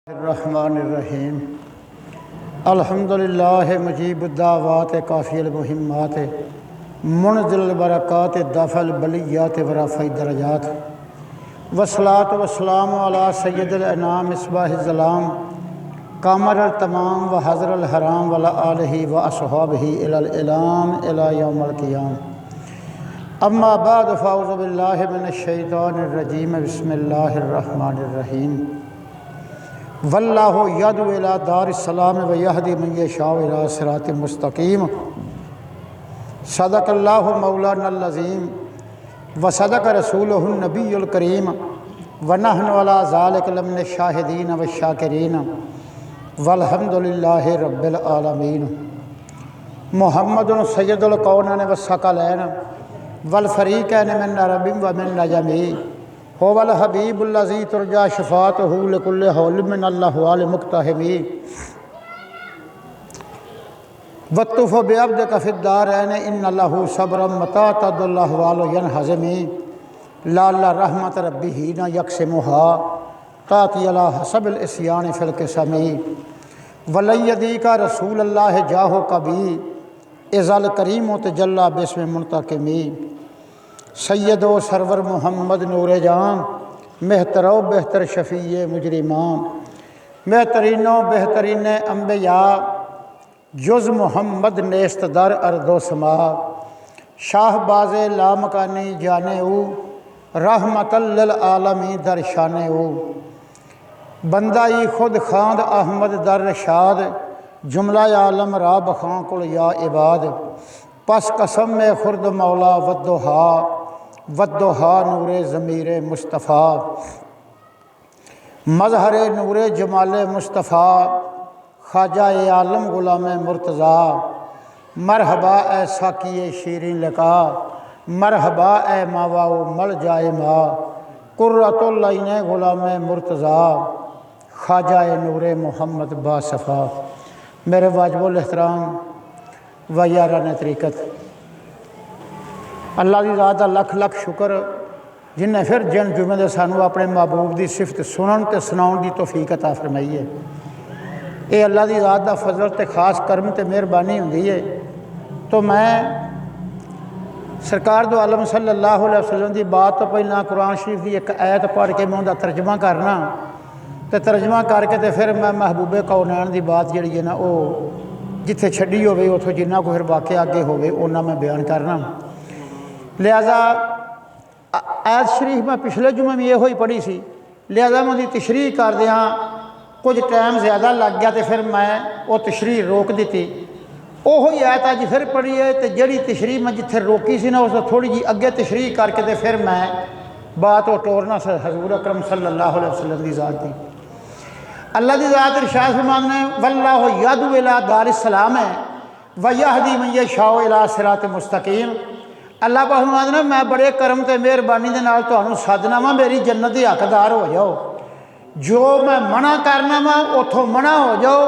रहमानिर्रहीम अल्हम्दुलिल्लाह मुजीबुद्दावात काफ़िल मुहिम्मात मुनज़िल बरक़ात दफ़ल बलियात वरफ़ई दरजात वस्सलात वस्सलाम अला सय्यदिल अनाम मिस्बाहिज़्ज़लाम कामर तमाम व हज़रल हराम वला आलिहि व अस्हाबिहि इलल इलाम इला यौमिल क़ियाम अम्मा बाद फ़अऊज़ु बिल्लाहि मिनश शैतानिर रजीम बिस्मिल्लाहिर रहमानिर रहीम वल्लाहु यदउ इला दारिस्सलाम व यहदी मन यशाउ इला सिरातिम मुस्तकीम सदक़ल्लाहु मौलानल अज़ीम व सदक़ रसूलुहुन नबियुल करीम व नहनु अला ज़ालिका लमिन शाहिदीन व शाकिरीन वल्हम्दुलिल्लाहि रब्बिल आलमीन मुहम्मदुन सय्यदुल कौनैन व सकलैन वल फ़रीक़ैन मिन अरबिन व मिन नजमी होवल हबीबुल्लज़ी तुरजा शफ़ाअतहु लिकुल्लि हौलिन मिनल अहवाल मुक़्तहमी वत्तुफ़ बिअब्दिका फ़िद्दारैन इन्न लहू सब्रन मता तदुल अहवाल यनहज़मी लअल्ला रहमत रब्बिही न यक़सिमुहा ताती अला हसबिल इस्यान फ़िल क़िसमी वलन यदीका रसूलल्लाह जाहो कभी इज़ल करीम तजल्ला बिस्मि मुंतक़िमी सैयदो सरवर मोहम्मद नूरे जान मेहतरो बेहतर शफ़ी मुजरिमान बेहतरीनो बेहतरीन अम्बिया जुज़ मोहम्मद नेस्त दर अर्दो समा शाहबाज़ लामकानी जाने ऊ रहमतल लिल आलमी दर शाने ऊ बंदाई खुद खांद अहमद दर रशाद जुमला आलम रा बखां कुल या इबाद पस कसम में खुर्द मौला वद्दोहा नूरे ज़मीर मुस्तफ़ा मज़हर नूरे जमाल मुस्तफ़ा ख्वाजा आलम गुलाम मुर्तज़ा मरहबा ए साकी शीरीन लका मरहबा ए मावाओ मल जाए मा कुर्रतुल ऐन गुलाम मुर्तज़ा ख्वाजा नूरे मोहम्मद बासफ़ा। मेरे वाजिबुल एहतराम व यारान तरीक़त अल्लाह की ज़ात का लख लख शुक्र जिन्हें फिर जिन जुमे दे सानू अपने महबूब की सिफत सुनन ते सुनाउण की तौफीक अता फरमाई है। ये अल्लाह की ज़ात का फजल ते खास करम ते मेहरबानी होंदी है। तो मैं सरकार दो आलम सल्लल्लाहु अलैहि वसल्लम की बात तो पहला कुरान शरीफ की एक आयत पढ़ के मैं उनका तर्जमा करना तो तर्जमा करके तो फिर मैं महबूबे कौनैन की बात जी है ना वो जिथे छड़ी हो उतों जिन्ना को फिर वाक़या अगे होना मैं बयान करना। लिहाजा आयत शरीफ मैं पिछले जुमे भी यो ही पढ़ी सी, लिहाजा मैं उसकी तशरीह करदियाँ कुछ टाइम ज़्यादा लग गया तो फिर मैं वो तशरीह रोक दी। ओहो ही आयत अज फिर पढ़ी है तो जी तशरीह मैं जिथे रोकी सी ना उस थोड़ी जी अगे तशरीह करके तो फिर मैं बात वो टोरना हजूर अकरम सल्लल्लाहु अलैहि वसल्लम की ज़ात की। अल्लाह की ज़ात इरशाद फरमाने वल्लाहु यदउ इला दारिस्सलाम है व यहदी मन यशाउ इला सिरातिम मुस्तकीम। अल्लाह पाक फरमांदे मैं बड़े करम ते मेहरबानी दे नाल तुहानू सदना वा मेरी जन्नत के हकदार हो जाओ, जो मैं मना करना वा उथों मना हो जाओ,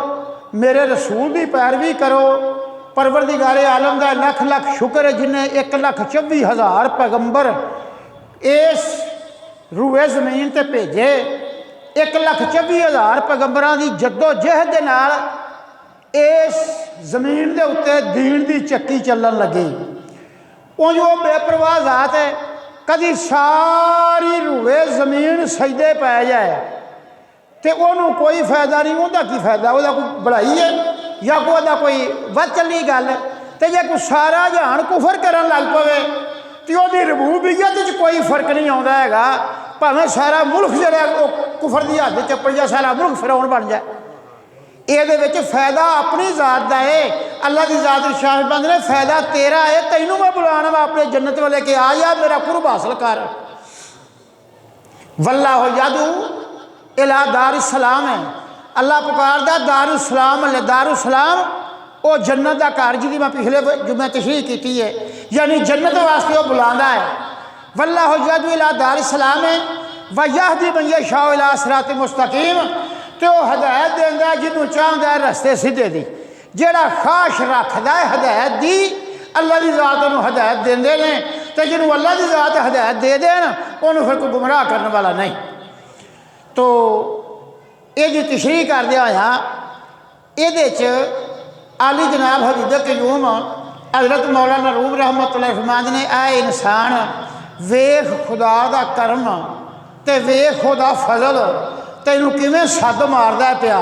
मेरे रसूल की पैरवी करो। परवरदिगारे आलम का लख लख शुक्र है जिन्हें 1,24,000 पैगंबर इस रूए ज़मीन ते भेजे। 1,24,000 पैगंबरां की जद्दोजहद दे नाल इस ज़मीन के उत्ते दीन की चक्की चलन लगी। उंज वो बेपरवाह ज़ात है, कभी सारी रूए ज़मीन सजदे पै जाए तो उन्होंने कोई फायदा नहीं। उनका की फायदा, वह कोई बढ़ाई है या कोई वध चली गल। तो जे कोई सारा जहान कुफर करन लग पवे तो वही रबूबियत कोई फर्क नहीं आता है। भावें सारा मुल्क जरा कुफर की हद चप्पड़ जाए, सारा मुल्क फिरौन बन जाए, ये फायदा अपनी ज़ात का है। अल्लाह की ज़ात इरशाद बंद ने फायदा तेरा है, तैनू मैं बुलाना वा अपने जन्नत वाले के आ जा मेरा कुर्ब हासिल कर। वल्लाहु यदउ इला दारिस्सलाम है, अल्लाह पुकारदा दारुस्सलाम। दारुस्सलाम वो जन्नत का घर जिहदी मैं पिछले जुमे तशरीह की है, यानी जन्नत वास्ते वो बुलांदा है। वल्लाहु यदउ इला दारिस्सलाम है व यहदी मन यशाउ इला सिरातिम मुस्तकीम। तो हदायत देंदा जिन्हों चाहता है रस्ते सीधे दी, जेड़ा खाश रखता है हदायत दी अल्लाह की ज़ात उन्होंने हदायत देंदे ने, तो जिन्होंने अल्लाह की ज़ात हदायत दे देन उन्होंने फिर कोई गुमराह करने वाला नहीं। तो ਇਹਦੀ ਤਸ਼ਰੀਹ ਕਰਦਿਆਂ ਹੋਇਆ ਇਹਦੇ 'ਚ ਆਲੀ ਜਨਾਬ ਹਬੀਬ ਕਯੂਮ हज़रत मौलाना रूम रहमतुल्लाह फरमांदे ने ऐ इंसान वेख खुदा दा करम ते वेख खुदा फजल तैनूं किवें सद मारदा पिया।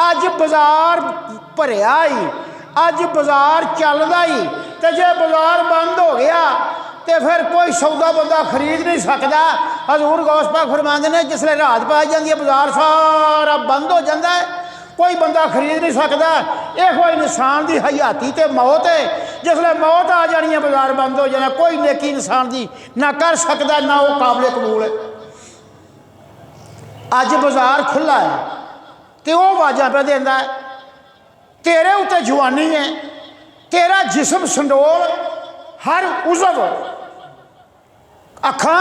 अज बाजार भरिया ही, अज बाजार चलदा ही, ते जे बाजार बंद हो गया तो फिर कोई सौदा बंदा खरीद नहीं सकता। हजूर गौस पाक फरमांदे ने जिसले रात पै जाती है बाजार सारा बंद हो जाता है, कोई बंदा खरीद नहीं सकता। यहो इंसान की हयाती तो मौत है, जिसले मौत आ जानी है बाजार बंद हो जाना, कोई नेकी इंसान की ना कर सकता ना वो काबिल कबूल है। अज बाजार खुला है तो वह आवाज़ा पे देंदा है, तेरे उत्ते जवानी है, तेरा जिसम संडोल, हर उज़व अखा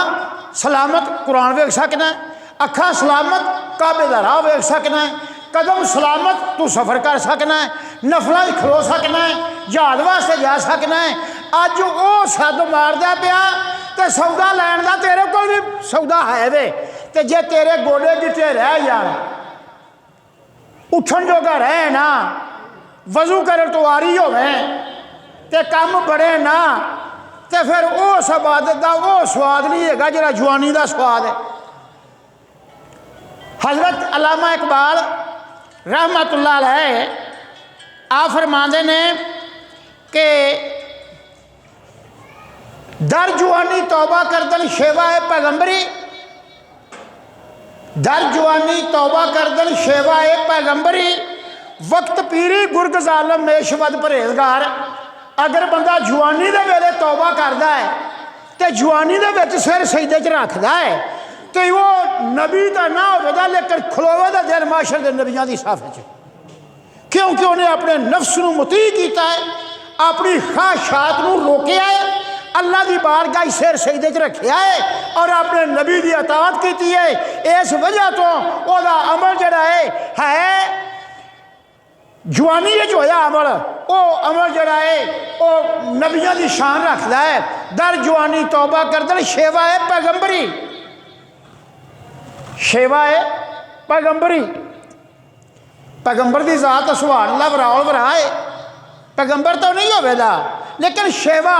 सलामत कुरान वेख सकना, अखा सलामत काबे दा राह वेख सकना, कदम सलामत तू सफ़र कर सकना है, नफलों में खलो सकना है, जहाज वास्ते जा सकना है। अज वो सद मारदा पिया तो सौदा लैन का तेरे को भी सौदा है वे, तो जे तेरे गोडे गिट्टे रह जान, उठन जोगा रहे ना, वजू कर तो आरी होवे ते काम बड़े ना, तो फिर उस इबादत का वो स्वाद नहीं है जिहड़ा जवानी का स्वाद है। हज़रत अल्लामा इकबाल रहमतुल्लाह अलैह आप फरमाते ने कि दर जवानी तौबा करदन शेवा है पैगंबरी, दर जवानी तौबा करदन शेवा है पैगंबरी, वक्त पीरी गुरग जालम मेशवद परहेजगार। अगर बंदा जवानी दे वेले तौबा करदा है तो जवानी दे विच सिर सजदे च रखदा है तो वो नबी तो ना होगा लेकिन खलोवेगा दिन माशर के नबियों की साफ च, क्योंकि उन्हें अपने नफ्स को मुती किया है, अपनी ख्वाहिशात को रोकया है, अल्लाह की बारगाह सिर सजदे च रखा है और अपने नबी की अतात की है। इस वजह तो वह अमल जड़ा है जवानी होया अमल, वो अमल जड़ा है वो नबियों की शान रखता है। दर जवानी तौबा करदन शेवा है पैगंबरी, शेवा है पैगंबरी, पैगंबर की जात सुभान अल्लाह बराल बरा है, पैगंबर तो नहीं होगा लेकिन शेवा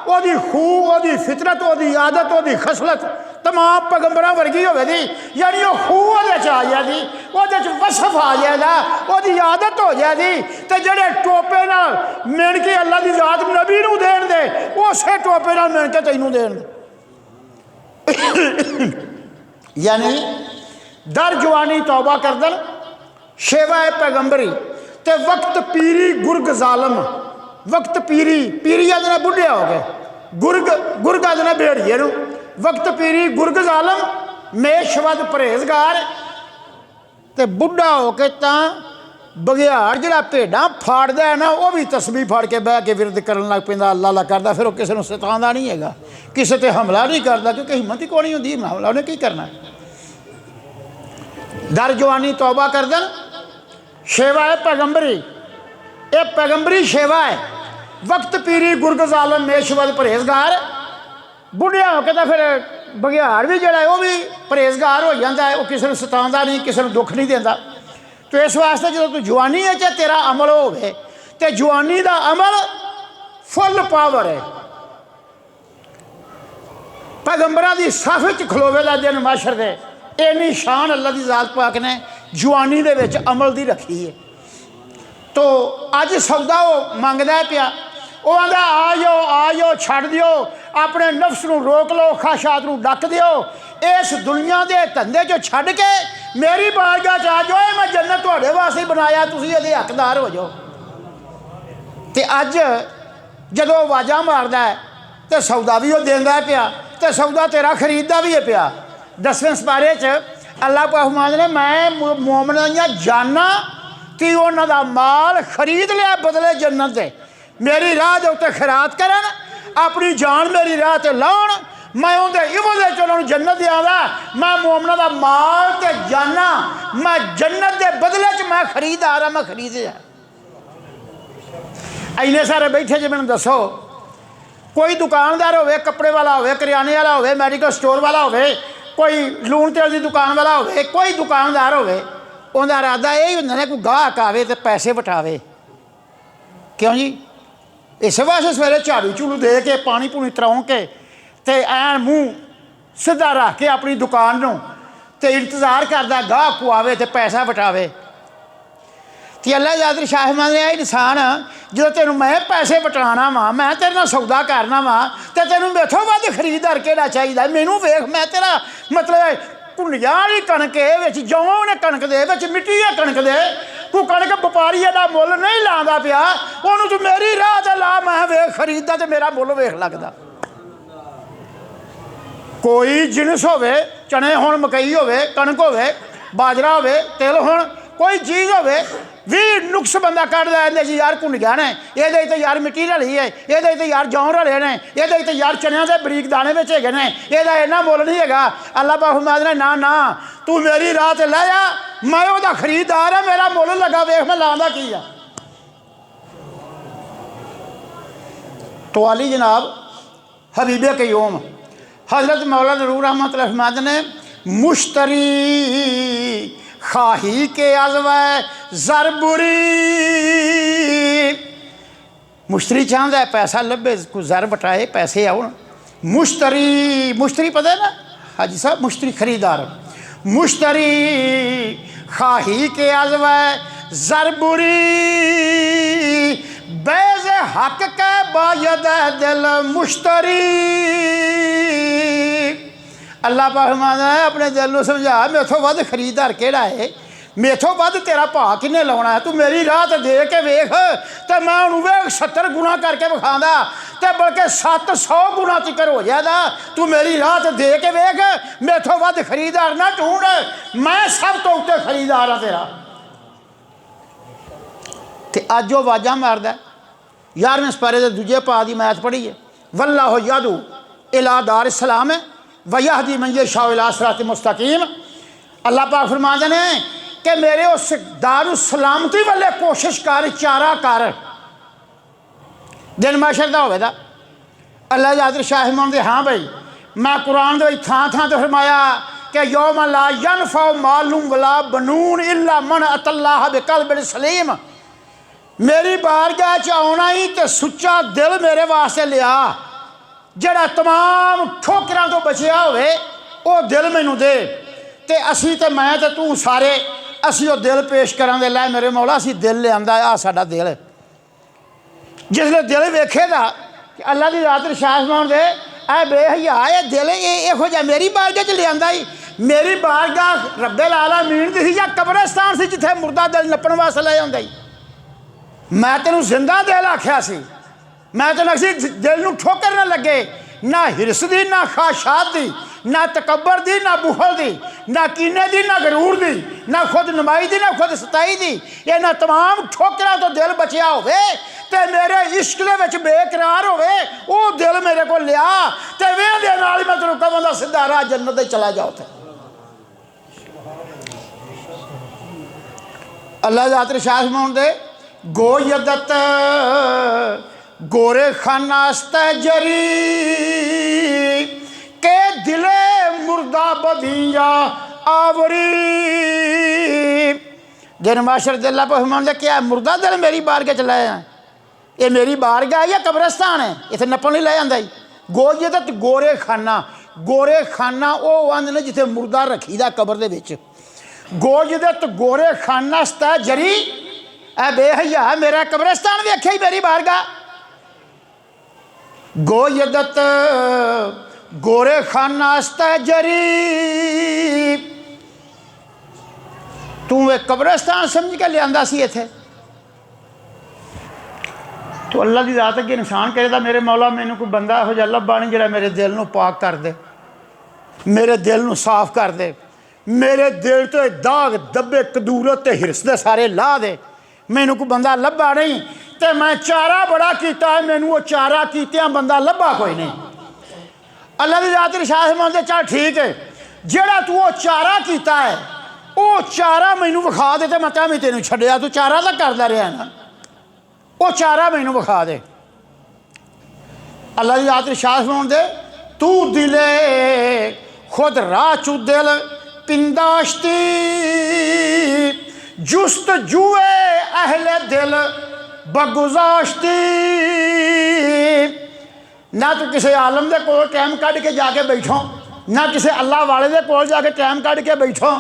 ओदी खूह ओदी फितरत ओदी आदत ओदी खसलत तमाम पैगंबरां वर्गी होगी, यानी वो खूह आ जाएगी, वो वसफ आ जाएगा, ओदी आदत हो जाएगी। तो जेडे टोपे नाल मिण के अल्लाह की जात नबी नूं देण दे उस टोपे नाल मिण के तैनूं देण दे। यानी दर जवानी तौबा करदन शेवा है पैगंबरी ते वक्त पीरी गुरग जालम, वक्त पीरी पीरी आदना बुढ़े हो गए, गुरग गुरग आदना भेड़िए नूं, वक्त पीरी गुरग जालम मेशवद परहेजगार। ते बुढ़ा हो के तां बघियाड़ जिहड़ा भेडां फाड़दा है ना वो भी तस्बीह फाड़ के बह के विरद करन लग पैंदा, अल्लाह अल्लाह करदा, फिर वो किसी नूं सतांदा नहीं हैगा, किसी ते हमला नहीं करदा, क्योंकि हिम्मत ही कोई नहीं हुंदी, हमला उन्हें की करना। दर जवानी तौबा करदन शेवा है पैगंबरी, ये पैगंबरी शेवा है। वक्त पीरी गुरग जालम मेशवद परहेजगार, बुढ़िया होकर तो फिर बघियाड़ भी जड़ा है वो भी परहेजगार हो जाता है, वो किसी को सतांदा नहीं, किसी को दुख नहीं देता। तो इस वास्ते जो तू जवानी है चाहे तेरा अमल होवे तो जवानी का अमल फुल पावर है, पैगंबरां की सफ च खलोवेगा दिन माशर दे, इन्नी शान अल्लाह की जात पाक ने जवानी दे विच अमल दी रखी है। तो अज सौदा वो मंगदा है पिया, वो आंदा आ जाओ छड़ दिओ, अपने नफ्स नूं रोक लो, ख्वाहिशात नूं डक दिओ, इस दुनिया के धंधे चो छड़ के मेरी बारगाह च आ जाओ, मैं जन्नत तुहाडे वास्ते बनाया, तुसीं इहदे हकदार हो जाओ। तो अज जदों आवाज़ां मारदा है तो सौदा भी वो देंदा है पिया, तो सौदा तेरा खरीददा भी है पिया। 10वें सपारे च अल्लाह पाक फरमांदे ने मैं मोमनां दियां जानां कि उन्हां दा माल खरीद लिया बदले जन्नत दे, मेरी राह दे उत्ते खैरात करन, अपनी जान मेरी राह ते लाउण, मैं उहदे इवज़ च उन्हां नूं जन्नत देआंगा। मैं मोमनां दा माल ते जाना मैं जन्नत दे बदले च मैं खरीदार हां, मैं खरीदया। इन्ने सारे बैठे जे मैनूं दसो कोई दुकानदार होवे, कपड़े वाला होवे, करियाने वाला होवे, मेडिकल स्टोर वाला होवे, कोई लूण तेल की दुकान वाला होवे, कोई दुकानदार होवे, ਉਹਦਾ ਇਰਾਦਾ ਇਹ ਹੀ ਹੁੰਦਾ ਨਾ ਕੋਈ ਗਾਹਕ ਆਵੇ ਤੇ ਪੈਸੇ ਵਟਾਵੇ। ਕਿਉਂ ਜੀ? ਇਸ ਵਾਸਤੇ ਸਵੇਰੇ ਝਾੜੂ ਝੂੜੂ ਦੇ ਕੇ ਪਾਣੀ ਪੂਣੀ ਤਰਾਉਂ ਕੇ ਤੇ ਐਨ ਮੂੰਹ ਸਿੱਧਾ ਰੱਖ ਕੇ ਆਪਣੀ ਦੁਕਾਨ ਨੂੰ ਤੇ ਇੰਤਜ਼ਾਰ ਕਰਦਾ ਗਾਹਕ ਕੋ ਆਵੇ ਤੇ ਪੈਸਾ ਵਟਾਵੇ। ਤੇ ਅੱਲਾ ਜ਼ਾਦਰ ਸ਼ਾਹ ਮੰਨ ਲਿਆ ਇਨਸਾਨ ਜਦੋਂ ਤੈਨੂੰ ਮੈਂ ਪੈਸੇ ਵਟਾਉਣਾ ਵਾ, ਮੈਂ ਤੇਰੇ ਨਾਲ ਸੌਦਾ ਕਰਨਾ ਵਾ, ਤੇ ਤੈਨੂੰ ਮੇਥੋਂ ਵੱਧ ਖਰੀਦਦਾਰ ਕਿਹੜਾ ਚਾਹੀਦਾ? ਮੈਨੂੰ ਵੇਖ, ਮੈਂ ਤੇਰਾ ਮਤਲਬ ਭੁੰਨਿਆ ਵਾਲੀ ਕਣਕ ਵਿੱਚ, ਜੌਂ ਨੇ ਕਣਕ ਦੇ ਵਿੱਚ, ਮਿੱਟੀ ਹੈ ਕਣਕ ਦੇ, ਤੂੰ ਕਣਕ ਵਪਾਰੀ ਦਾ ਮੁੱਲ ਨਹੀਂ ਲਾਉਂਦਾ ਪਿਆ, ਉਹਨੂੰ ਤੂੰ ਮੇਰੀ ਰਾਹ ਤੇ ਲਾ, ਮੈਂ ਵੇਖ ਖਰੀਦਦਾ ਤੇ ਮੇਰਾ ਮੁੱਲ ਵੇਖ ਲੱਗਦਾ। ਕੋਈ ਜਿਨਸ ਹੋਵੇ, ਚਨੇ ਹੋਣ, ਮਕਈ ਹੋਵੇ, ਕਣਕ ਹੋਵੇ, ਬਾਜਰਾ ਹੋਵੇ, ਤਿਲ ਹੋਣ, ਕੋਈ ਚੀਜ਼ ਹੋਵੇ, ਵੀ ਨੁਕਸ ਬੰਦਾ ਕੱਢਦਾ ਇਹਦੇ 'ਚ ਯਾਰ ਭੁੰਨ ਗਿਆ ਨੇ, ਇਹਦੇ 'ਚ ਤਾਂ ਯਾਰ ਮਿੱਟੀ ਰਲੀ ਹੈ, ਇਹਦੇ 'ਚ ਤਾਂ ਯਾਰ ਜੌਂ ਰਲੇ ਨੇ, ਇਹਦੇ 'ਚ ਤਾਂ ਯਾਰ ਚਨਿਆਂ ਦੇ ਬਰੀਕ ਦਾਣੇ ਵਿੱਚ ਹੈਗੇ ਨੇ, ਇਹਦਾ ਇੰਨਾ ਮੁੱਲ ਨਹੀਂ ਹੈਗਾ। ਅੱਲਾ ਪਾਕ ਫਰਮਾਉਂਦਾ ਨਾ ਨਾ, ਤੂੰ ਮੇਰੀ ਰਾਹ ਤੇ ਲੈ ਜਾ, ਮੈਂ ਉਹਦਾ ਖਰੀਦਦਾਰ ਹਾਂ, ਮੇਰਾ ਮੁੱਲ ਲੱਗਾ, ਵੇਖ ਮੈਂ ਲਾਉਂਦਾ ਕੀ ਆ। ਤਵਾਲੀ ਜਨਾਬ ਹਬੀਬੇ ਕਯੂਮ हज़रत मौला ज़रूर रहमत रहमत ने मुश्तरी खाही के अज़व ज़रबुरी, मुश्तरी चाहता है पैसा लभे, कोई ज़र बटाए पैसे आउन। मुश्तरी, मुश्तरी पता है ना हाजी साहब, मुश्तरी खरीदार। मुश्तरी खाही के अज़व ज़रबुरी, बैज़ हक के बायद दिल मुश्तरी। अल्लाह पाक फरमांदा है अपने दिल को समझा, मेथों वध खरीदार केड़ा है, मेथों वध तेरा भाव किन्ने लाउणा है, तू मेरी राह ते दे के वेख, ते मैं उहनूं वेख 70 गुना करके विखांदा, ते बल्कि 700 गुना तिकर हो जाएगा। तू मेरी राह ते दे के वेख, मेथों वध खरीदार ना ढूंढ, मैं सब तो उत्ते खरीदार हाँ तेरा। ते अज वो आवाज़ां मारदा 11वें सपारे दे दूजे पा दी मैथ पढ़ी है, वल्लाहु यदू इला दार इस्लाम है वयहदी मन यशा इला सिरात मुस्तकीम। अल्लाह पाक फरमाते हैं कि मेरे उस दारू सलामती वाले कोशिश कर, चारा कर, दिन मैशर दा होवेगा। अल्लाह ज़ातर शाह मंदे हाँ भाई, मैं कुरान दे थां थां ते फरमाया कि यौम ला यनफा मालूम वला बनून इल्ला मन अतल्लाह बिक़ल्बिन सलीम। मेरी बारगाह च आना ही तो सुच्चा दिल मेरे वास्ते लिया, जड़ा तमाम ठोकरां तो बचिया होवे वो दिल मैनू दे, ते असी ते मैं ते तू सारे असी वो दिल पेश करांगे, लै मेरे मौला असी दिल लियांदा आ साडा दिल। जिसले दिल वेखेगा कि अल्लाह की रात शाह फरमाउण दे ऐ बेहया ये दिल इहो जिहा मेरी बारगाह च लियांदा ही। मेरी बारगाह रब्बुल आलमीन दी सी या कब्रिस्तान सी जिथे मुर्दा दिल नप्पण वास्ते ले आंदा ही? मैं तेनू जिंदा दिल आख्या सी, मैं तेन आखी दिल नूं ठोकर ना लगे, ना हिरस दी, ना ख्वाहिशात दी, ना तकबर दी, ना बुखल दी, ना कीने दी, ना गरूर दी, ना खुद नुमाई दी, ना खुद सताई दी। इन्हां तमाम ठोकरां तो दिल बचिया होवे ते मेरे इश्क दे विच बेकरार होवे, वो दिल मेरे को लिया ते वेंदे नाल मैं तेनूं कहांगा सीधा राह जन्नत दे चला जाओ। ते अल्लाह ज़ात शाह फरमाउण दे गो यदत गोरे खानास्ते जरी के दिले मुर्दा बदिया आवरी। दिन माशर दिल्ला पर फरमाउंदे क्या मुर्दा दिल मेरी बारगाह च लाया, ये मेरी बारगाह या कब्रिस्तान है, इत्थे नप्पण नहीं लै आंदा। गो यदत गोरे खाना, गोरे खाना वो आंदे ने जिथे मुर्दा रखीदा कबर दे विच। गो यदत गोरे खानास्ते जरी, ऐ बेहया मेरा कब्रिस्तान वेख्या ही मेरी बारगाह। गो यदत गोरे खानास्ते जरी, तू एक कब्रिस्तान समझ के लिया सी इत्थे। तो अल्लाह की ज़ात अगे इंसान कहेगा मेरे मौला मैनू कोई बंदा इहो जिहा लब्भा नहीं जिहड़ा मेरे दिल नूं पाक कर दे, मेरे दिल नूं साफ कर दे, मेरे दिल तो दाग दब्बे कदूरत ते हिरस दे सारे ला दे। मैनू कोई बंदा लब्भा नहीं, तो मैं चारा बड़ा किया है, मैनू वो चारा कीतिया बंदा लब्भा कोई नहीं। अल्लाह की ज़ात शाह फरमांदे चल ठीक है, जेड़ा तू वो चारा किया है वो चारा मैनू विखा दे, तो मैं भी तेनू छड्डिया, तू चारा तो करदा रहा ना, वो चारा मैनू विखा दे। अल्लाह की ज़ात शाह फरमांदे तू दिले खुद राह चू दिल पिंदाश्ती जुस्त जुए अहले दिल बगुजाश्ती। ना तो किसी आलम के कोल टाइम कढ़ के जाके बैठो, ना किसी अल्लाह वाले के कोल जाके टाइम कढ़ के बैठो,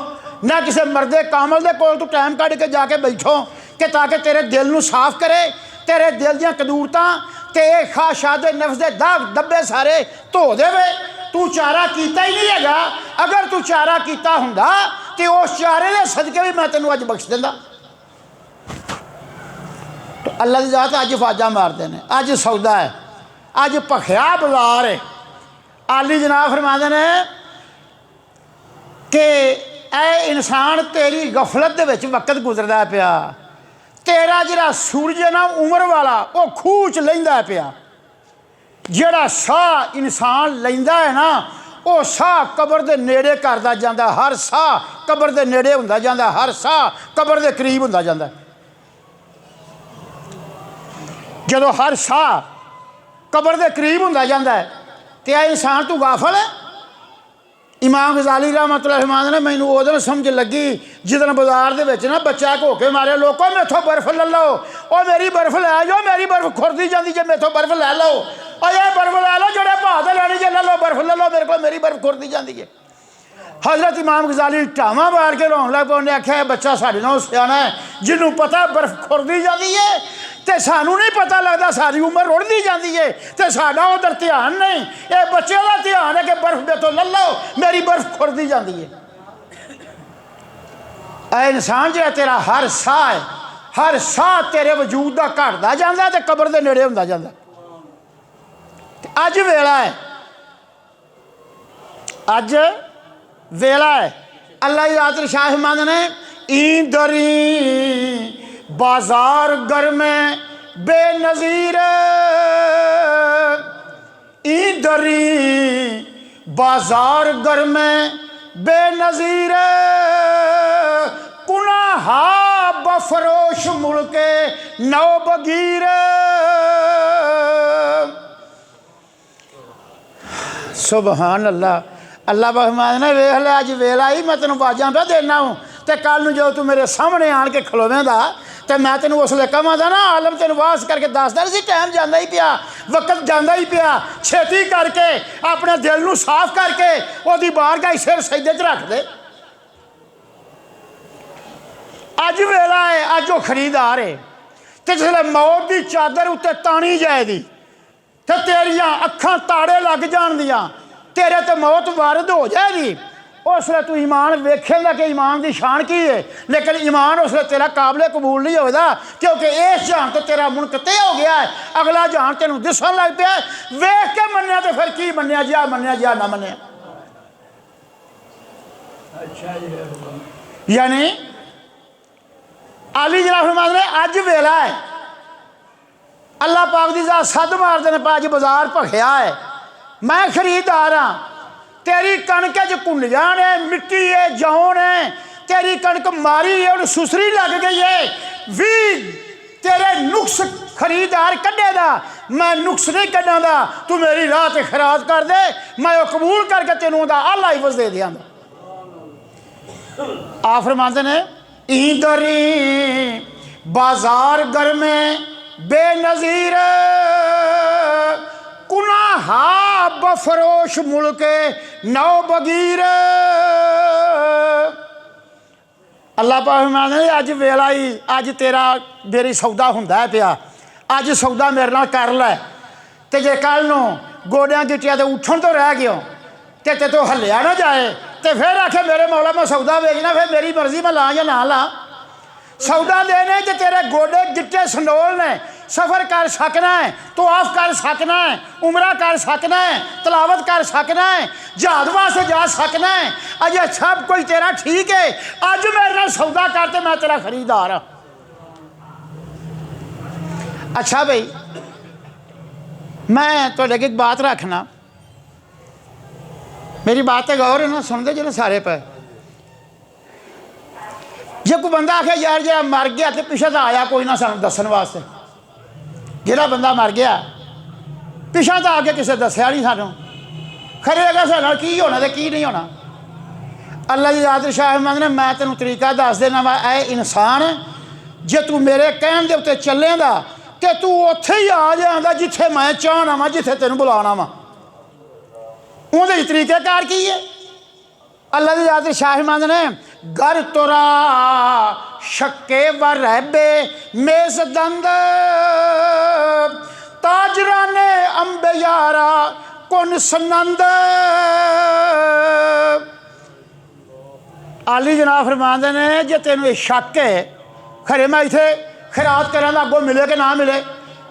ना किसी मर्दे कामल के कोल तू टाइम कढ़ के जाके बैठो कि ताकि तेरे दिल नू साफ करे, तेरे दिल दियां कदूरतां ते ख्वाहिशात नफ्स दे दाग दब्बे सारे धो देवे। तू चारा कीता ही नहीं हैगा। अगर तू चारा कीता हुंदा ते उस चारे दे सदके भी मैं तेनू अज बख्श दिंदा। तो अल्लाह दी जात अज फाजा मारते हैं, अज सौदा है, अज भखिया बाजार है। आली जनाब फरमाते हैं कि ऐ इंसान तेरी गफलत दे विच वक्त गुजरदा पिया, तेरा जिहड़ा सूरज है ना उम्र वाला वो खूह च लहिंदा पिया। जिहड़ा साह इंसान लैंदा है ना वो साह कबर दे नेड़े करदा जांदा, हर साह कबर दे नेड़े हुंदा जांदा, हर साह कबर दे करीब हुंदा जांदा। जदों हर साह कबर दे करीब हुंदा जांदा है ते आ इंसान तू गाफल है। इमाम गजाली रहमतुल्लाह अलैह ने मैनू उदों समझ लगी जिदन बाजार दे विच ना बच्चा घो के मारे, लोगों मेथों बर्फ ले लो, ओ मेरी बर्फ लै जाओ, मेरी बर्फ खुरदी जाती जे मेथों बर्फ लै लो, और ये बर्फ लै लो जोड़े भाव से लैनी जे ले लो, बर्फ ले लो मेरे को, मेरी बर्फ खुरदी जाती है। हजरत इमाम गजाली ढावा मार के रोन लग पे, उन्हें आख्या बच्चा साढ़े नाल सियाना है, जिन्हों पता बर्फ खुरदी जाती है तो सानू नहीं पता लगता, सारी उम्र रुढ़ती जाती है तो साडा उधर ध्यान नहीं। ये बच्चे का ध्यान है कि बर्फ मेथों ले लो, मेरी बर्फ खुरदी जाती है। ऐ इंसान जो तेरा हर साह है, हर साह तेरे वजूद का घटता जाता तो कबर के नेड़े होंदा जाता। अज वेला है, अज वेला है। अल्लाह की आतर शाह मंद ने ईंदरी बाजार घर में बेनज़ीर, ईंदरी बाजार घर में बेनज़ीर, कुनाहा बफरोश मुल्के नौ बगीर। सुबहान अल्लाह। अल्लाह बहमान ने वेख लिया अज वेला ही मैं तेन बाजा पे देना हूँ, तो कल जो तू मेरे सामने आन के खलोवेंदा तो मैं तेन उसले कहांगा ना आलम तेन वास करके दसदा सी टाइम जाता ही पिया, वक्त जाता ही पिया, छेती करके अपने दिल नू साफ करके ओदी बारगाह सिर सजदे च रख दे। अज वेला है, अज वो खरीदार है। तो जिसले मौत की चादर उत्ते तानी जाएगी तो तेरिया अखां ताड़े लग जाणदियां, तेरे ते मौत वारद हो जाएगी। उसले तू ईमान वेखेगा कि ईमान की शान की है, लेकिन ईमान उसले तेरा काबिल कबूल नहीं होगा, क्योंकि इस जहान तो तेरा मुनकते हो गया है, अगला जहान तेन दिसन लग पिया। वेख के मन्निया तो फिर की मन्निया, जा ना मन्निया। यानी आली जनाब फरमाते ने अज वेला है, अल्लाह पाक दी जात सद मारते हैं, अज बाजार भखिया है, मैं खरीदार हाँ। तेरी कणक च कुंडियां ने, मिट्टी है, जौन है, तेरी कणक मारी है, उन्हें सुसरी लग गई है, भी तेरे नुक्स खरीदार कढ़ेगा, मैं नुक्स नहीं कढ़ांगा। तू मेरी राह ते खराज कर दे, मैं वो कबूल करके तेनों दा आला हिफज दे दियांगा। आ फरमाते ने ईंदरी बाजार घर में बेनज़ीर, कुनाहा बफरोश मुल्के नौ बगीर। अल्लाह पाक फरमाते अज वेला ही, अज तेरा मेरी सौदा हुंदा है पिया, अज सौदा मेरे नाल कर लै। ते जे कल नूं गोडियां गिट्टियां ते उठण तो रह गयो ते तो हल्लिया ना जाए तो फिर आखे मेरे मौला मैं सौदा बेचना, फिर मेरी मर्जी मैं ला या ना ला। सौदा देने तो तेरे गोडे गिट्टे संडोल ने, सफ़र कर सकना है, तो आफ कर सकना है, उमरा कर सकना है, तलावत कर सकना है, जहाज वास्ते जा सकना है। अजय सब कुछ तेरा ठीक है, अज मेरे नाल सौदा करते मैं तेरा खरीदार हाँ। अच्छा भाई मैं तो एक बात रखना, मेरी बात तो गौर है ना, सुनते जो सारे पे। जे कोई बंदा आखे यार जो मर गया तो पिछा तो आया कोई ना सानू दसन वास्ते, जो बंदा मर गया पिछा तो आके किसी दसिया नहीं सानू, खरे लगा साढ़े की होना तो की नहीं होना। अल्लाह की याद शाह मंगने मैं तेन तरीका दस देना वा ऐ इंसान जे तू मेरे कहण दे उत्ते चलेगा तो तू उत्थे ही आ जाएगा जिथे मैं चाहना वा जिथे तेन बुलाना वा उहदे तरीकेकार की है अल्लाह की याद शाह मंगने घर तुरा शक्के व रहबे मेज दंद ताजरा ने अंबे यारा कुन सनंद आली जनाब फरमाते ने जे तेन ये शक है खरे मैं इतने खैरात करा अगों मिले कि ना मिले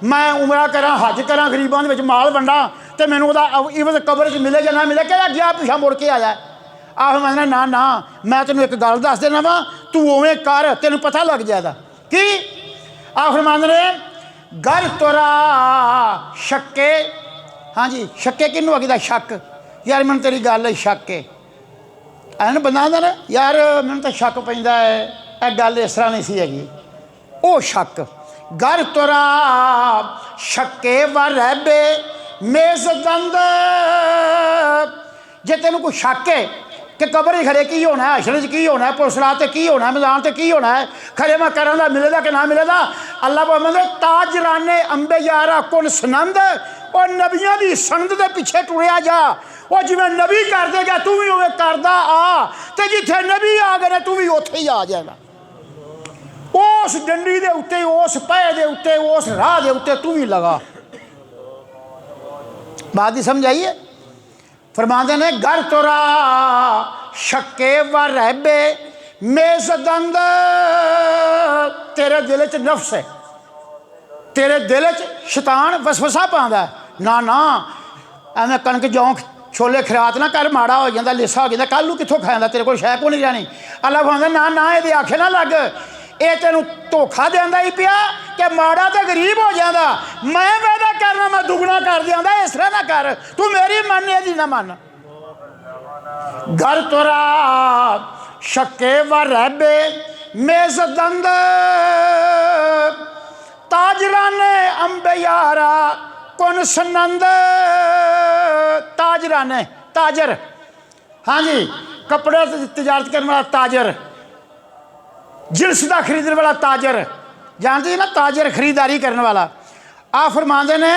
मैं उमरा करा हज करा गरीबों के माल वंडा तो मैनू इवज कबर च मिले या ना मिले कि गया पिछा मुड़ के आया आह मैं ना ना मैं तेन एक गल दस देना वा तू उवें कर तेन पता लग जाएगा कि आह फरमाते ने घर तुरा शक्के हाँ जी शक्के किनू आखिदा शक यार मैनू तेरी गल है शक है ਐਨ ਬੰਦਾ ਹੁੰਦਾ ਨਾ यार ਮੈਨੂੰ ਤਾਂ शक ਪੈਂਦਾ है ਇਹ गल इस तरह नहीं सी हैगी ਉਹ शक घर तुरा शक्के व रहबे मेज दंद जे तेन कोई शक है कि कबर ही खड़े की होना है हशर की होना है पुलसरात से की होना है मैदान से की होना है खरे मैं करा मिलेगा कि ना मिलेगा अल्लाह पाक ताजराने अंबे यारा कुल सनंद और नबियों की सनद के पिछे टुरिया जा वो जिमें नबी कर देगा तू भी उवें करदा आ तो जिथे नबी आ गए तू भी उत्थे ही आ जाएगा उस डंडी के उत्ते उस पै के उत्ते उस राह के उत्ते तू भी लगा बात ही समझ आइए फरमाते ने घर तुरा शक्के व रहबे मेज दंद तेरे दिल च नफ्स है तेरे दिल च शैतान वसवसा पांदा ना ना एवें कणक जौं छोले खरात ना कर माड़ा हो जाता लिसा हो जाता कल नूं कित्थों खाएंदा तेरे कोल शै को नहीं जानी अल्लाह फरमांदा ना ना ये आखे ना लग ये तेनों धोखा देंदा ही पिया कि माड़ा तो गरीब हो जाता मैं वादा करना मैं दुगना कर दिया इस तरह ना कर तू मेरी मन यदि ना मन घर तुरा शक्के व रहबे मेज दंद ताजराने अंबे यारा कुन सनंद ताजराने ताजर हाँ जी कपड़े तजारत करने वाला ताजर जिन्स का खरीदने वाला ताजर जानते ना ताजर खरीदारी करने वाला आ फरमाते ने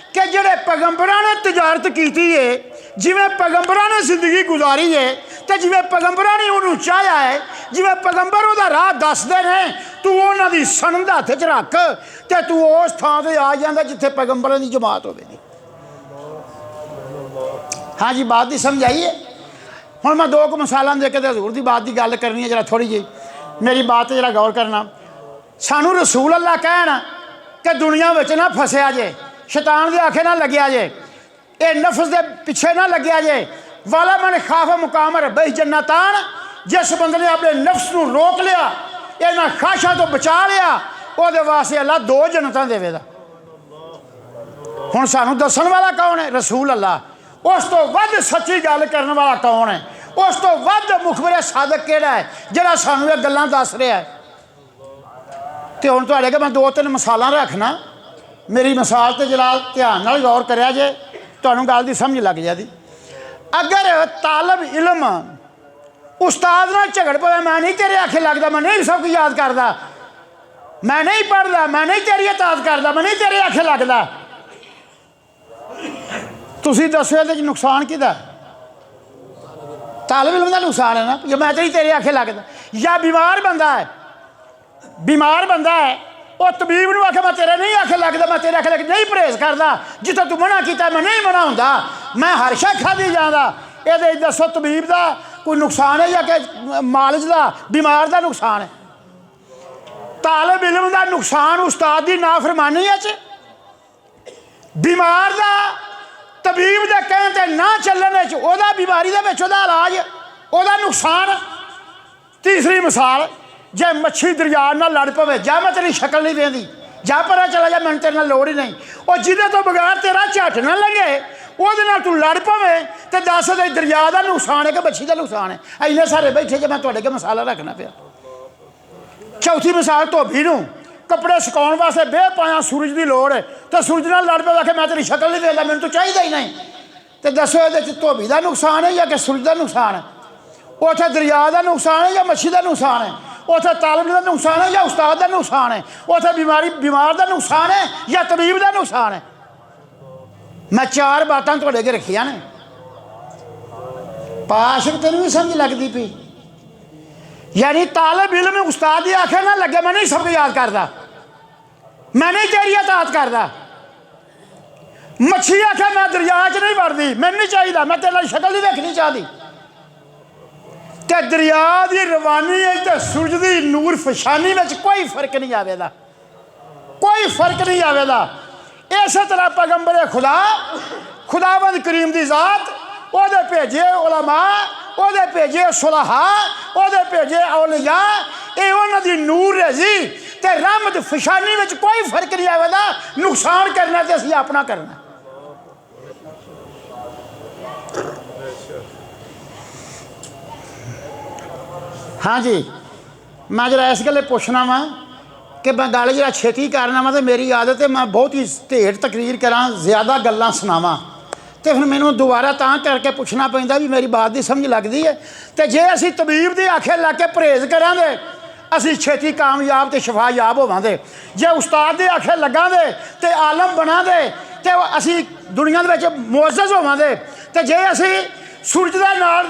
कि जेडे पैगंबरां ने तजारत की है जिमें पैगंबरां ने जिंदगी गुजारी है तो जिमें पैगंबरां ने उन्होंने चाहया है जिमें पैगंबर वो राह दसते हैं तू उन्हों की सनद हथ च रख तो तू उस थां से आ जाता जिथे पैगंबरां की जमात होगी हाँ जी बात की समझ आई है हुण मैं दो मिसालां दे के हजूर की बात की गल करनी है जरा थोड़ी जी मेरी बात जरा गौर करना सानू रसूल अल्लाह कहन कि दुनिया में ना फसिया जे शैतान के आखे ना लग्या जे ये नफ्स के पिछे ना लग्या जे वाला मन खाफ मुकाम रब्बे जन्नतान जिस बंदे ने अपने नफ्स को रोक लिया इन्होंने खाशा तो बचा लिया वो वास्ते अल्लाह दो जन्नतां देवेगा हुण सानू दसन वाला कौन है रसूल अल्लाह उस तो वध सच्ची गल करने वाला कौन है उस तो वध मुखबिर सादक केड़ा है जिहड़ा सानू ये गल्लां दस रहा है तो हुण तुहाडे मैं दो तीन मिसालां रखना मेरी मिसाल तो जरा ध्यान नाल गौर करिया जे तुहानू गल दी समझ लग जाती अगर तालब इलम उस्ताद नाल झगड़ पवे मैं नहीं तेरे आखे लगता मैं नहीं सब कुछ याद करता मैं नहीं पढ़ता मैं नहीं तेरी इताअत करता मैं नहीं तेरे आखे लगता तुसी दसो ये नुकसान किहदा तालब इलम का नुकसान है ना जो मैं तेरे आखे लगता या बीमार बंदा है वो तबीब नूं आखे मैं तेरे नहीं आखे लगता मैं तेरे आखे लग नहीं परहेज करता जिथे तू मना किया मैं नहीं मना होंदा मैं हर शै खाधी जांदा ये दसो तबीब का कोई नुकसान है या कि मालिज का बीमार का नुकसान है तालब इलम का नुकसान उस्ताद की नाफरमानी है बीमार का तबीब के कहने ते ना चलने ओदा बीमारी का इलाज ओदा नुकसान तीसरी मिसाल जे मच्छी दरिया नाल लड़ पवे जा मैं तेरी शक्ल नहीं वेंदी जा परा चला जा मैंने तेरे नाल लोड़ ही नहीं और जिदे तो बगैर तेरा झट ना लगे ਉਹਦੇ ਨਾਲ तू लड़ पवे तो दस दरिया का नुकसान है कि मच्छी का नुकसान है इन्ने सारे बैठे जे मैं तुहाडे अगे मिसाल रखना पिया चौथी मिसाल धोबी नूं कपड़े सुकाउण वास्ते बेह पाया सूरज की लोड़ है तो सूरज नाल लड़ पवे कि मैं तेरी शक्ल नहीं वेंदा मैनूं तो चाहिदा ही नहीं तो दसो ये धोबी का नुकसान है या कि सूरज का नुकसान है उत्थे दरिया का नुकसान है या मच्छी का नुकसान है, उत्थे तालिब का नुकसान है या उस्ताद का नुकसान है, उत्थे बीमार का नुकसान है या तबीब का नुकसान है। मैं 4 बातें तुहाडे अगे रखियां ने। पाशिक तेन भी समझ लगती पी, यानी तालिब इल्म उस्ताद की आखे ना लगे मैं नहीं सबक याद करता, मैं नहीं तेरी अतात करता। मच्छी आखे मैं दरिया च नहीं वड़ती, मैनूं नहीं चाहिए, मैं तेरी शक्ल नहीं देखनी चाहती। तो दरिया की रवानी तो सूरज की नूर फशानी में कोई फर्क नहीं आवेगा, कोई फर्क नहीं आवेगा। इस तरह पैगंबर खुदा खुदावंद करीम की जात ओदे भेजे उलमा, ओदे भेजे सुलहा, ओदे भेजे औलिया, ये उन्होंने नूर रजी ते रहमत फशानी में कोई फर्क नहीं आवेगा। नुकसान करना तो असीं अपना करना। हाँ जी, मैं जरा इस गल्ले पुछना वा कि मैं गल जरा छेती करना वा, तो मेरी आदत है मैं बहुत ही ढेर तकरीर करा, ज़्यादा गल्लां सुनावां, तो फिर मैनूं दोबारा तां करके पुछना पैंदा भी मेरी बात की समझ लगती है। तो जे असीं तबीब की आखे लग के परहेज़ करांगे असीं छेती कामयाब तो शफायाब होवांगे। जे उस्ताद के आखे लगांगे तो आलम बनांगे तो असीं दुनिया दे विच मुअज़्ज़ज़ होवांगे। तो जे असीं सूरज दे नाल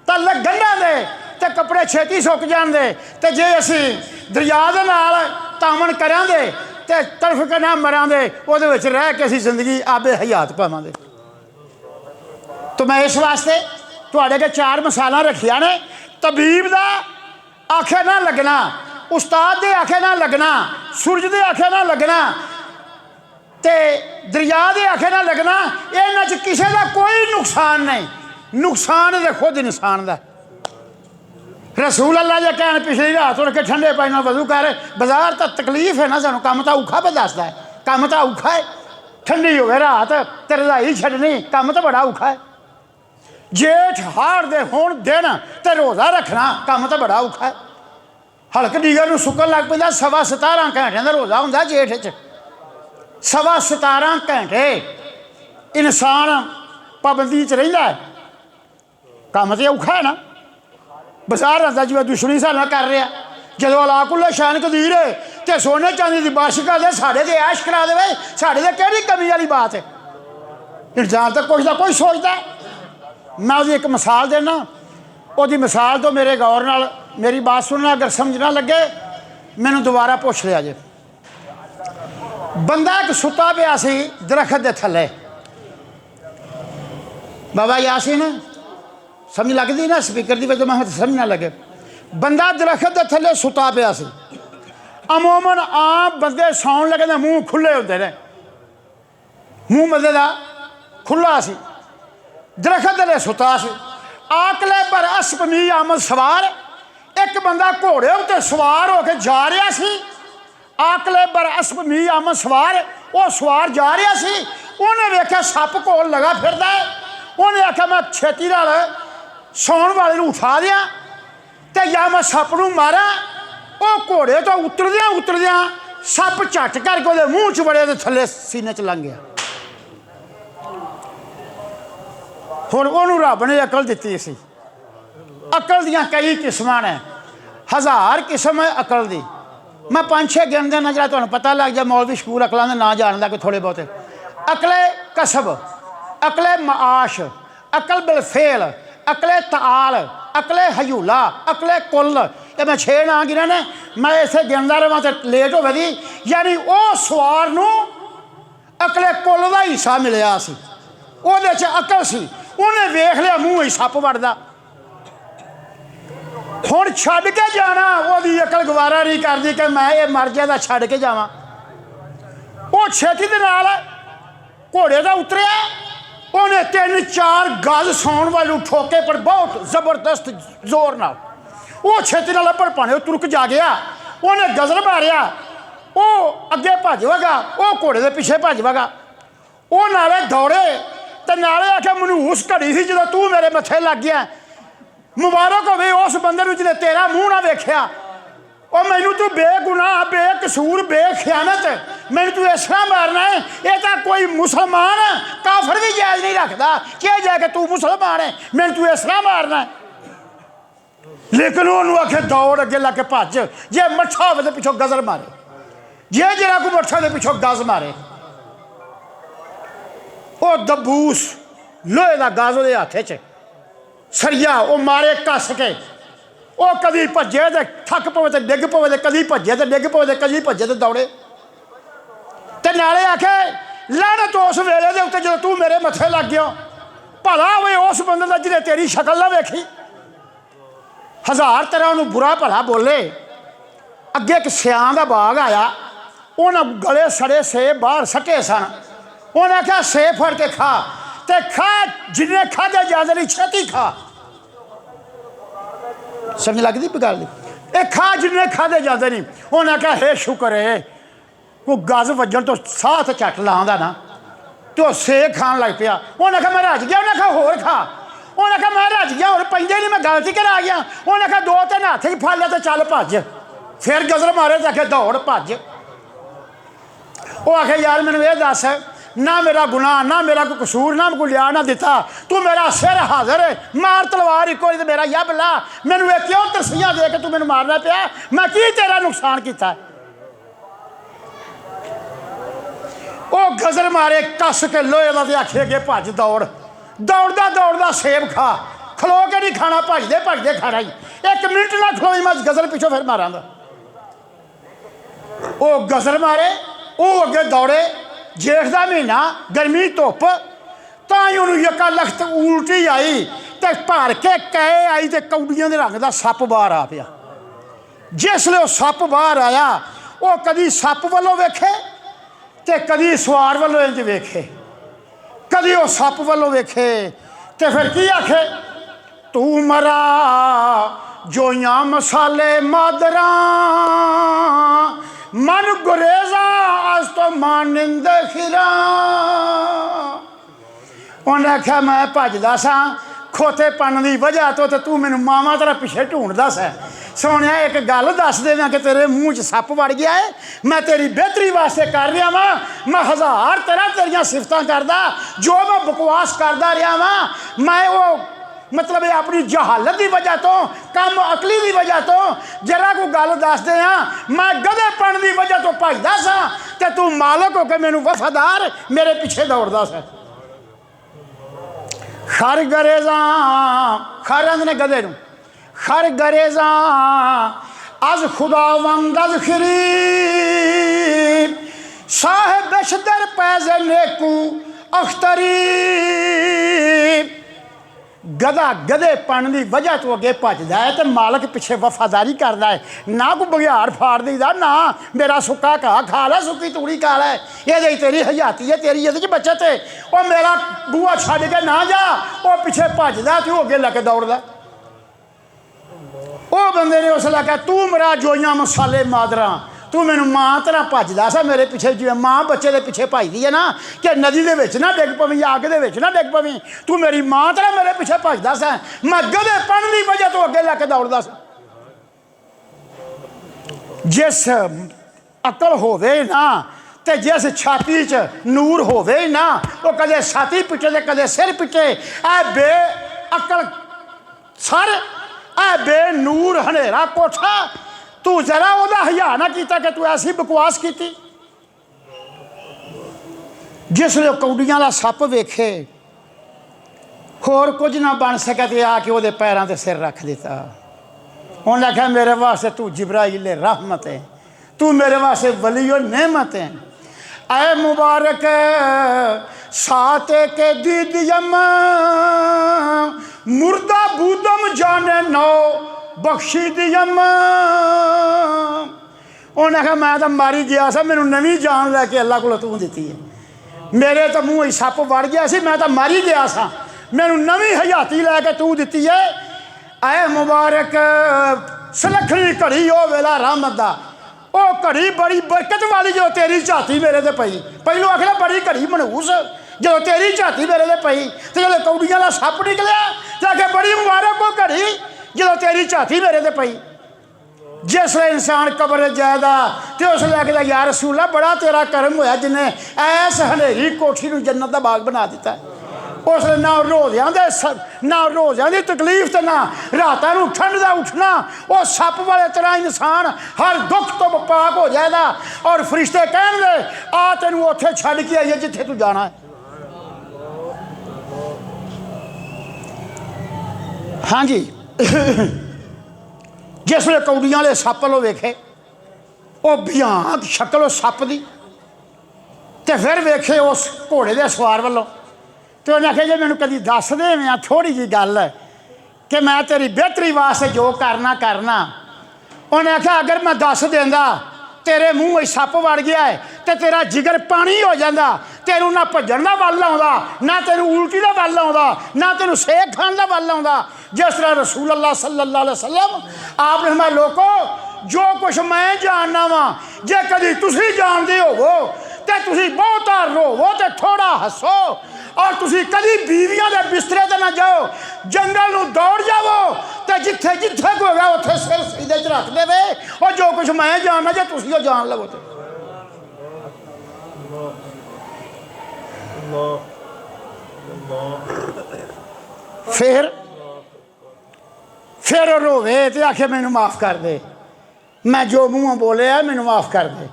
तलक गंढांगे तो कपड़े छेती सुक जाते, तो जे असीं दरिया दे नाल तामन करांगे तो तड़फ के ना मरांगे, उहदे विच रह के असीं जिंदगी आबे हयात पावांगे। तो मैं इस वास्ते तुहाडे अगे 4 मिसालां रखियां ने। तबीब दा आखे ना लगना, उस्ताद दे आखे ना लगना, सूरज दे आखे ना लगना, ते दरिया दे आखे ना लगना, इन्हां च किसी का कोई नुकसान नहीं। नुकसान तो खुद इंसान का। रसूल अल्लाह जे कहन पिछली रात उठ के ठंडे पानी नाल वज़ू कर, बाजार तो तकलीफ है ना, सानू काम तो औखा पे दसदा है, काम तो औखा है। ठंडी होवे रात ते रज़ाई छड्डनी, काम तो बड़ा औखा है। जेठ हाड़ दे होण दिन ते रोज़ा रखना, काम तो बड़ा औखा है। हल्क दीगर नूं सुक्कन लग पैंदा, 17.5 घंटिਆਂ ਦਾ रोज़ा हुंदा जेठ च। 17.5 घंटे इंसान पाबंदी च रहिंदा है, काम तो औखा है ना। बाजार आता जिवें दुश्मनी साडे कर रहा, जो अलाकुल्ला शान कदीर है तो सोने चांदी की बारिश कर दे, साढ़े तो ऐश करा दे, साढ़े तो केड़ी कमी वाली बात है। इंसान तो कुछ ना कुछ सोचता। मैं उसकी एक मिसाल देना, उसकी मिसाल तो मेरे गौर नाल मेरी बात सुनना, अगर समझ ना लगे मैनू दोबारा पूछ लिया जे। बंदा एक सुता पिया सी दरखत के थले, बाबा यासीन समझ लगती ना स्पीकर की वजह मैं समझ ना लगे। बंदा दरखत के थले सुता पिया सी। अमूमन आम बंदे सौन लगे तो मूँह खुले होते हैं, मूँह बंदे का खुला सी, दरखत थले सुता सी। आकले पर असपमी आमद सवार, एक बंदा घोड़े उत्ते सवार होकर जा रहा सी। आकले पर असपमी आमद सवार, वो सवार जा रहा सी, उन्हें वेख्या सप कोल लगा फिरदा है। उन्हें आख्या मैं छेती नाल सौण वाले नूं उठा दियां ते या मैं सप नूं मारा। वो घोड़े तो उतरदियां सप झट करके उसदे मूँह च वड़िया ते थल्ले सीने च लंघ गया। हुण उहनूं रब ने अकल दित्ती सी। अकल दियां कई किस्मां ने, 1000 किस्म है अकल दी। मैं 5-6 गिन देना जरा तुहानूं पता लग जाए। मौलवी शकूर अकलां दे नां जानदा कोई थोड़े बहुते। अकले कसब, अकले माश, अकल बिलफेल, अकले ताल, अकले हयूला, अकले कुल। ये मैं 6 नां गिने ने, मैं इसे गिनदा रहां तो लेट होवेगी। यानी वो सवार नूं अकले कुल का हिस्सा मिलिया सी, उहदे च अकल सी। उन्हें वेख लिया मूँह ही सप वड़दा। हुण छड्ड के जाना ओहदी अकल गवारा नहीं करती कि मैं ये मर जाए छड्ड के जावां। वो छेती दे नाल घोड़े का उतरिया, उन्हें 3-4 गज सौण वालू ठोके पर बहुत जबरदस्त जोर नाल। वो छेती नाल भड़पाने तुरक जा गया। उन्हें गजल मारिया, वो अगे भजवेगा, वो घोड़े के पिछे भजवेगा। वो नाले दौड़े तो नाले आख्या मनूस घड़ी सी जो तू मेरे मत्थे लग गया। मुबारक होवे उस बंदे नूं जिहने तेरा मूँह ना वेख्या। और मैनू तू बेगुनाह बेकसूर बेखियानत मैनू तू इस तरह मारना है। ये तो कोई मुसलमान काफर भी जायज़ नहीं रखता कि जाके तू मुसलमान है, मैनू तू इस तरह मारना है। लेकिन उन्होंने आखे दौड़ अगे ला के भज, जे मट्ठा हो तो पिछों गजर मारे, जे जरा को मट्ठा के पिछों गज मारे। वो दबूस लोहे का गज वो हाथ च सरिया, वो मारे कस के, वो कभी भजे तो थक पवे तो डिग पवे, तो कभी भजे तो डिग पवे, तो कभी भजे तो दौड़े। तो नाले आखे लानत उस वेले दे उत्ते जो तू मेरे मथे लग गया, भला होवे उस बंदे दा जिहने तेरी शक्ल ना वेखी। हज़ार तरह उन्होंने बुरा भला बोले। अगे एक सियां दा बाग आया, उन्हें गले सड़े सेब बाहर सटे सन, उन्हें आख्या सेब फड़ के खा, ते खा जिन्हें खाधे ज्यादा नहीं, छेती खा। समझ लगती गल, ये खा जिन्हें खाधे ज्यादा नहीं। उन्हें आख्या हे शुक्र है कोई गज वजन तो साथ झट लाँदा ना, तो सेब खान लग पिया। उन्हें आख्या मैं रज गया, उन्हें आख्या होर खा, उन्हें आख्या मैं रज गया और पैंदे नहीं, मैं गलती कर आ गया। उन्हें आख्या दो तीन हाथ ही फड़ लिया तो चल भज, फिर गजर मारे तो आखे दौड़ भज। वो आखे यार मैनू ये दस, ना मेरा गुनाह, ना मेरा कोई कसूर, ना कोई लिया ना दिता, तू मेरा सिर हाजिर है, मार तलवार एक बार मेरा यब ला, मैनू ये क्यों तरसियां दे के तू मैनू मारना पिया, मैं की तेरा नुकसान किया। वो गजर मारे कस के लोहे का, आखे अगे भज दौड़, दौड़दा दौड़दा सेब खा, खलो के नहीं खाना, भजदे भजदे खाना ही, एक मिनट ना खलोई मैं गजर पिछों फिर मारांगा। वो गजर मारे, वो अगे दौड़े, जेठ का महीना, गर्मी धुप, तां उन्होंने यका लखत उल्टी आई, तो भर के कहे आई, तो कौड़ियां के रंग का सप बाहर आ पिया। जिसले वो सप बाहर आया, वो कभी सप वालों वेखे तो कभी सवार वालों इंज वेखे, कभी वो सप वालों वेखे तो फिर की आखे, तू मरा जोइयां मसाले मादरा, मन गुरेजा आज तो मानिंद खिरा। उन्हें आख्या मैं भजदा सा खोतेपन की वजह तो तू मैनू मावा तेरा पिछे ढूंढदा सा। सोने एक गल दस देना कि तेरे मूँह च सप वड़ गया है, मैं तेरी बेहतरी वास्ते कर रहा वां, मैं हज़ार तरह तेरिया सिफतां करदा, जो मैं बकवास करदा रहा वां, मैं वो मतलब अपनी जहालत की वजह तो, कम अकली की वजह तो, जरा को गल दस दे, मैं गधेपन की वजह तो भजदा सा, ते तू मालक हो के मैनू वफादार मेरे पिछे दौड़दा सा। खर गरेजा, खर आंदे गधे नूं, खर गरेजा अज खुदावंद अज खरी, साहिब बेशदर पैजे नेकू अख्तरी। गधा गधेपन की वजह तो अगे भजदा है, तो मालक पिछे वफादारी करता है, ना कोई बघियाड़ फाड़ दीदा, ना मेरा सुक्का घाह खा लै, सुक्की तूड़ी खा लै, ये तेरी हजाती है, तेरी ये बचत है, वो मेरा बूआ छड़ के ना जा, वो पिछे भजदा तो अगे लैके दौड़दा। वो बंदे ने उसले आख्या तू मेरा जोइयां मसाले मादरा, तू मैनू मां तरह भजदा सा मेरे पिछे, जिवें मां बच्चे के पिछे भजदी है ना, कि नदी दे विच ना डिग पवी, अग दे विच ना डिग पवी, तू मेरी मां तरह मेरे पिछे भजदा सा, मैं गधेपन की वजह तो अगे लैके दौड़दा सा। जिस अकल होवे ना, ते जिस छाती च नूर होवे ना, वो कदे छाती पिटे ते कदे सिर पिटे, ऐ बे अकल सर, ऐ बे नूर हनेरा कोठा, तू जरा वह हया ना किया कि तू ऐसी बकवास की। जिसले कौड़ियां का सप वेखे, होर कुछ ना बन सके तो आके वो पैरों से सिर रख दिता। उन्हें आख्या मेरे वास्ते तू जिब्राइल रहमत है, तू मेरे वास्ते वलीओ नेमत है। ऐ मुबारक साते के दीदियम, मुर्दा बूदम जाने नौ बख्शी दियम। उन्हें आख्या मैं तो मारी गया सा, मैनू नवी जान लैके अल्लाह को तू दी है, मेरे तो मूँह ही सप वड़ गया सी, मैं तो मारी गया सा, मैनू नवी हयाती लैके तू दी है। ऐ मुबारक सलखनी घड़ी हो वेला रहमत दा, वो घड़ी बड़ी बरकत वाली जो तेरी झाती मेरे ते पई। पहलू आखिया बड़ी घड़ी मनहूस, जो तेरी झाती मेरे ते पई, तो जो कौड़ियां का सप निकलिया तो आखे बड़ी मुबारक वो घड़ी जो तेरी झाती मेरे ते पई। जिसले इंसान कबर जायदा तो उसले आखदा यार रसूला बड़ा तेरा करम होया जिन्हें ऐस हनेरी कोठी नूं जन्नत दा बाग बना दिता। उसले ना रोज़ियां की तकलीफ तो ना रातां नूं ठंड का उठना। वो सप वाले तरह इंसान हर दुख तो पाक हो जाएगा और फरिश्ते कहणगे आ तैनूं उत्थे छड्ड के आईए जिथे तू जाना है। हाँ जी जिसले कौड़ियां वाले सप लो वेखे वो भयानक शक्ल सप की, तो फिर वेखे उस घोड़े के सवार वालों, तो उन्हें आख्या जी मैनू कभी दस दे मैं थोड़ी जी गल है कि मैं तेरी बेहतरी वास्ते जो करना करना। उन्हें आख्या अगर मैं दस देंदा तेरे मूँह में सप वड़ गया है तो तेरा जिगर पानी हो जाता, तेनू ना भजन का बल आता, ना तेनू उल्टी का बल आता, ना तेनू सेक खाण का बल आता। जिस तरह रसूल अल्लाह सल्लल्लाहु अलैहि वसल्लम आपने फरमाया लोगो जो कुछ मैं जानना वा जे कभी तुसी जानते होवो तो तुसी बहुता रोवो तो थोड़ा हसो, और तुसी कभी बीवियां के बिस्तरे ते ना जाओ, जंगल नूं दौड़ जावो तो जिथे जिथे कोई होगा उत्थे सिर सीधे च रख देवे और जो कुछ मैं जानना जे तुसी जान लवो। तो फिर रोवे तो आखे मैनू माफ़ कर दे, मैं जो मूँह बोलिया मैनू माफ़ कर दे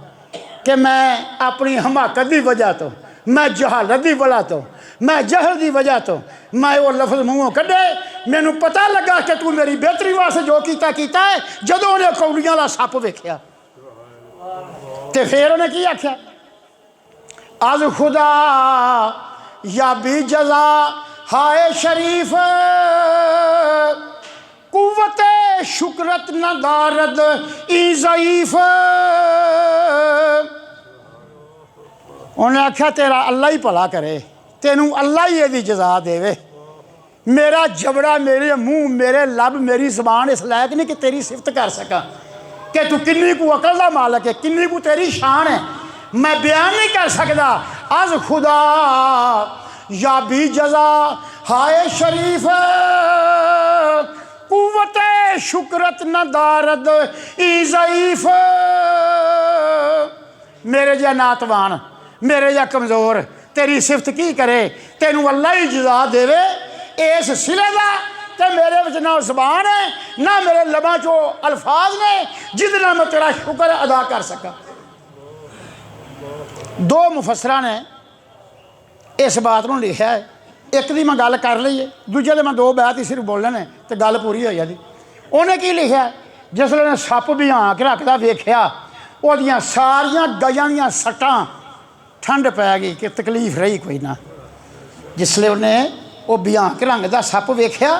कि मैं अपनी हमाकत की वजह तो, मैं जहालत की वजह तो, मैं जहल की वजह तो मैं वो लफ्ज़ मूँहों कढ़े। मैनू पता लगा कि तू मेरी बेहतरी वास्ते जो कीता है। जदों उन्हें कौड़ियां वाला सप वेख्या तो फिर उन्हें की आख्या अज खुदा या भी जजा हाय शरीफ कुव्वत शुक्रत न दारद ई ज़ईफ। उन्हें आख्या तेरा अल्लाह ही भला करे, तेनू अल्लाह ही यदी जजा देवे। मेरा जबड़ा मेरे मूँह मेरे लब मेरी जबान इस लायक नहीं कि तेरी सिफत कर सका कि तू किन्नी को अकल का मालक है, किन्नी को तेरी शान है, मैं बयान नहीं कर सकता। अज खुदा या भी जजा हाय शरीफ कुव्वत शुक्रत न दारद ई ज़ईफ। मेरे जा नातवान मेरे जा कमज़ोर तेरी सिफत की करे, तेनू अल्लाह ही जजा देवे इस सिले का। तो मेरे विच ना ज़बान है ना मेरे लबां चो अल्फाज ने जिहदे नाल मैं तेरा शुक्र अदा कर सका। दो मुफसरां ने इस बात को लिखा है, एक दी मैं गल कर लीए, दूजे दे मैं दो बैत ही सिर्फ बोलने ने तो गल पूरी हो जाती। उन्हें की लिखा जिसले उन्हें सप बिहां के रखता वेख्या ओहदियां सारियां गजां दियां सट्टां ठंड पै गई कि तकलीफ रही कोई ना। जिसले उन्हें वो बिहां के रंग का सप वेख्या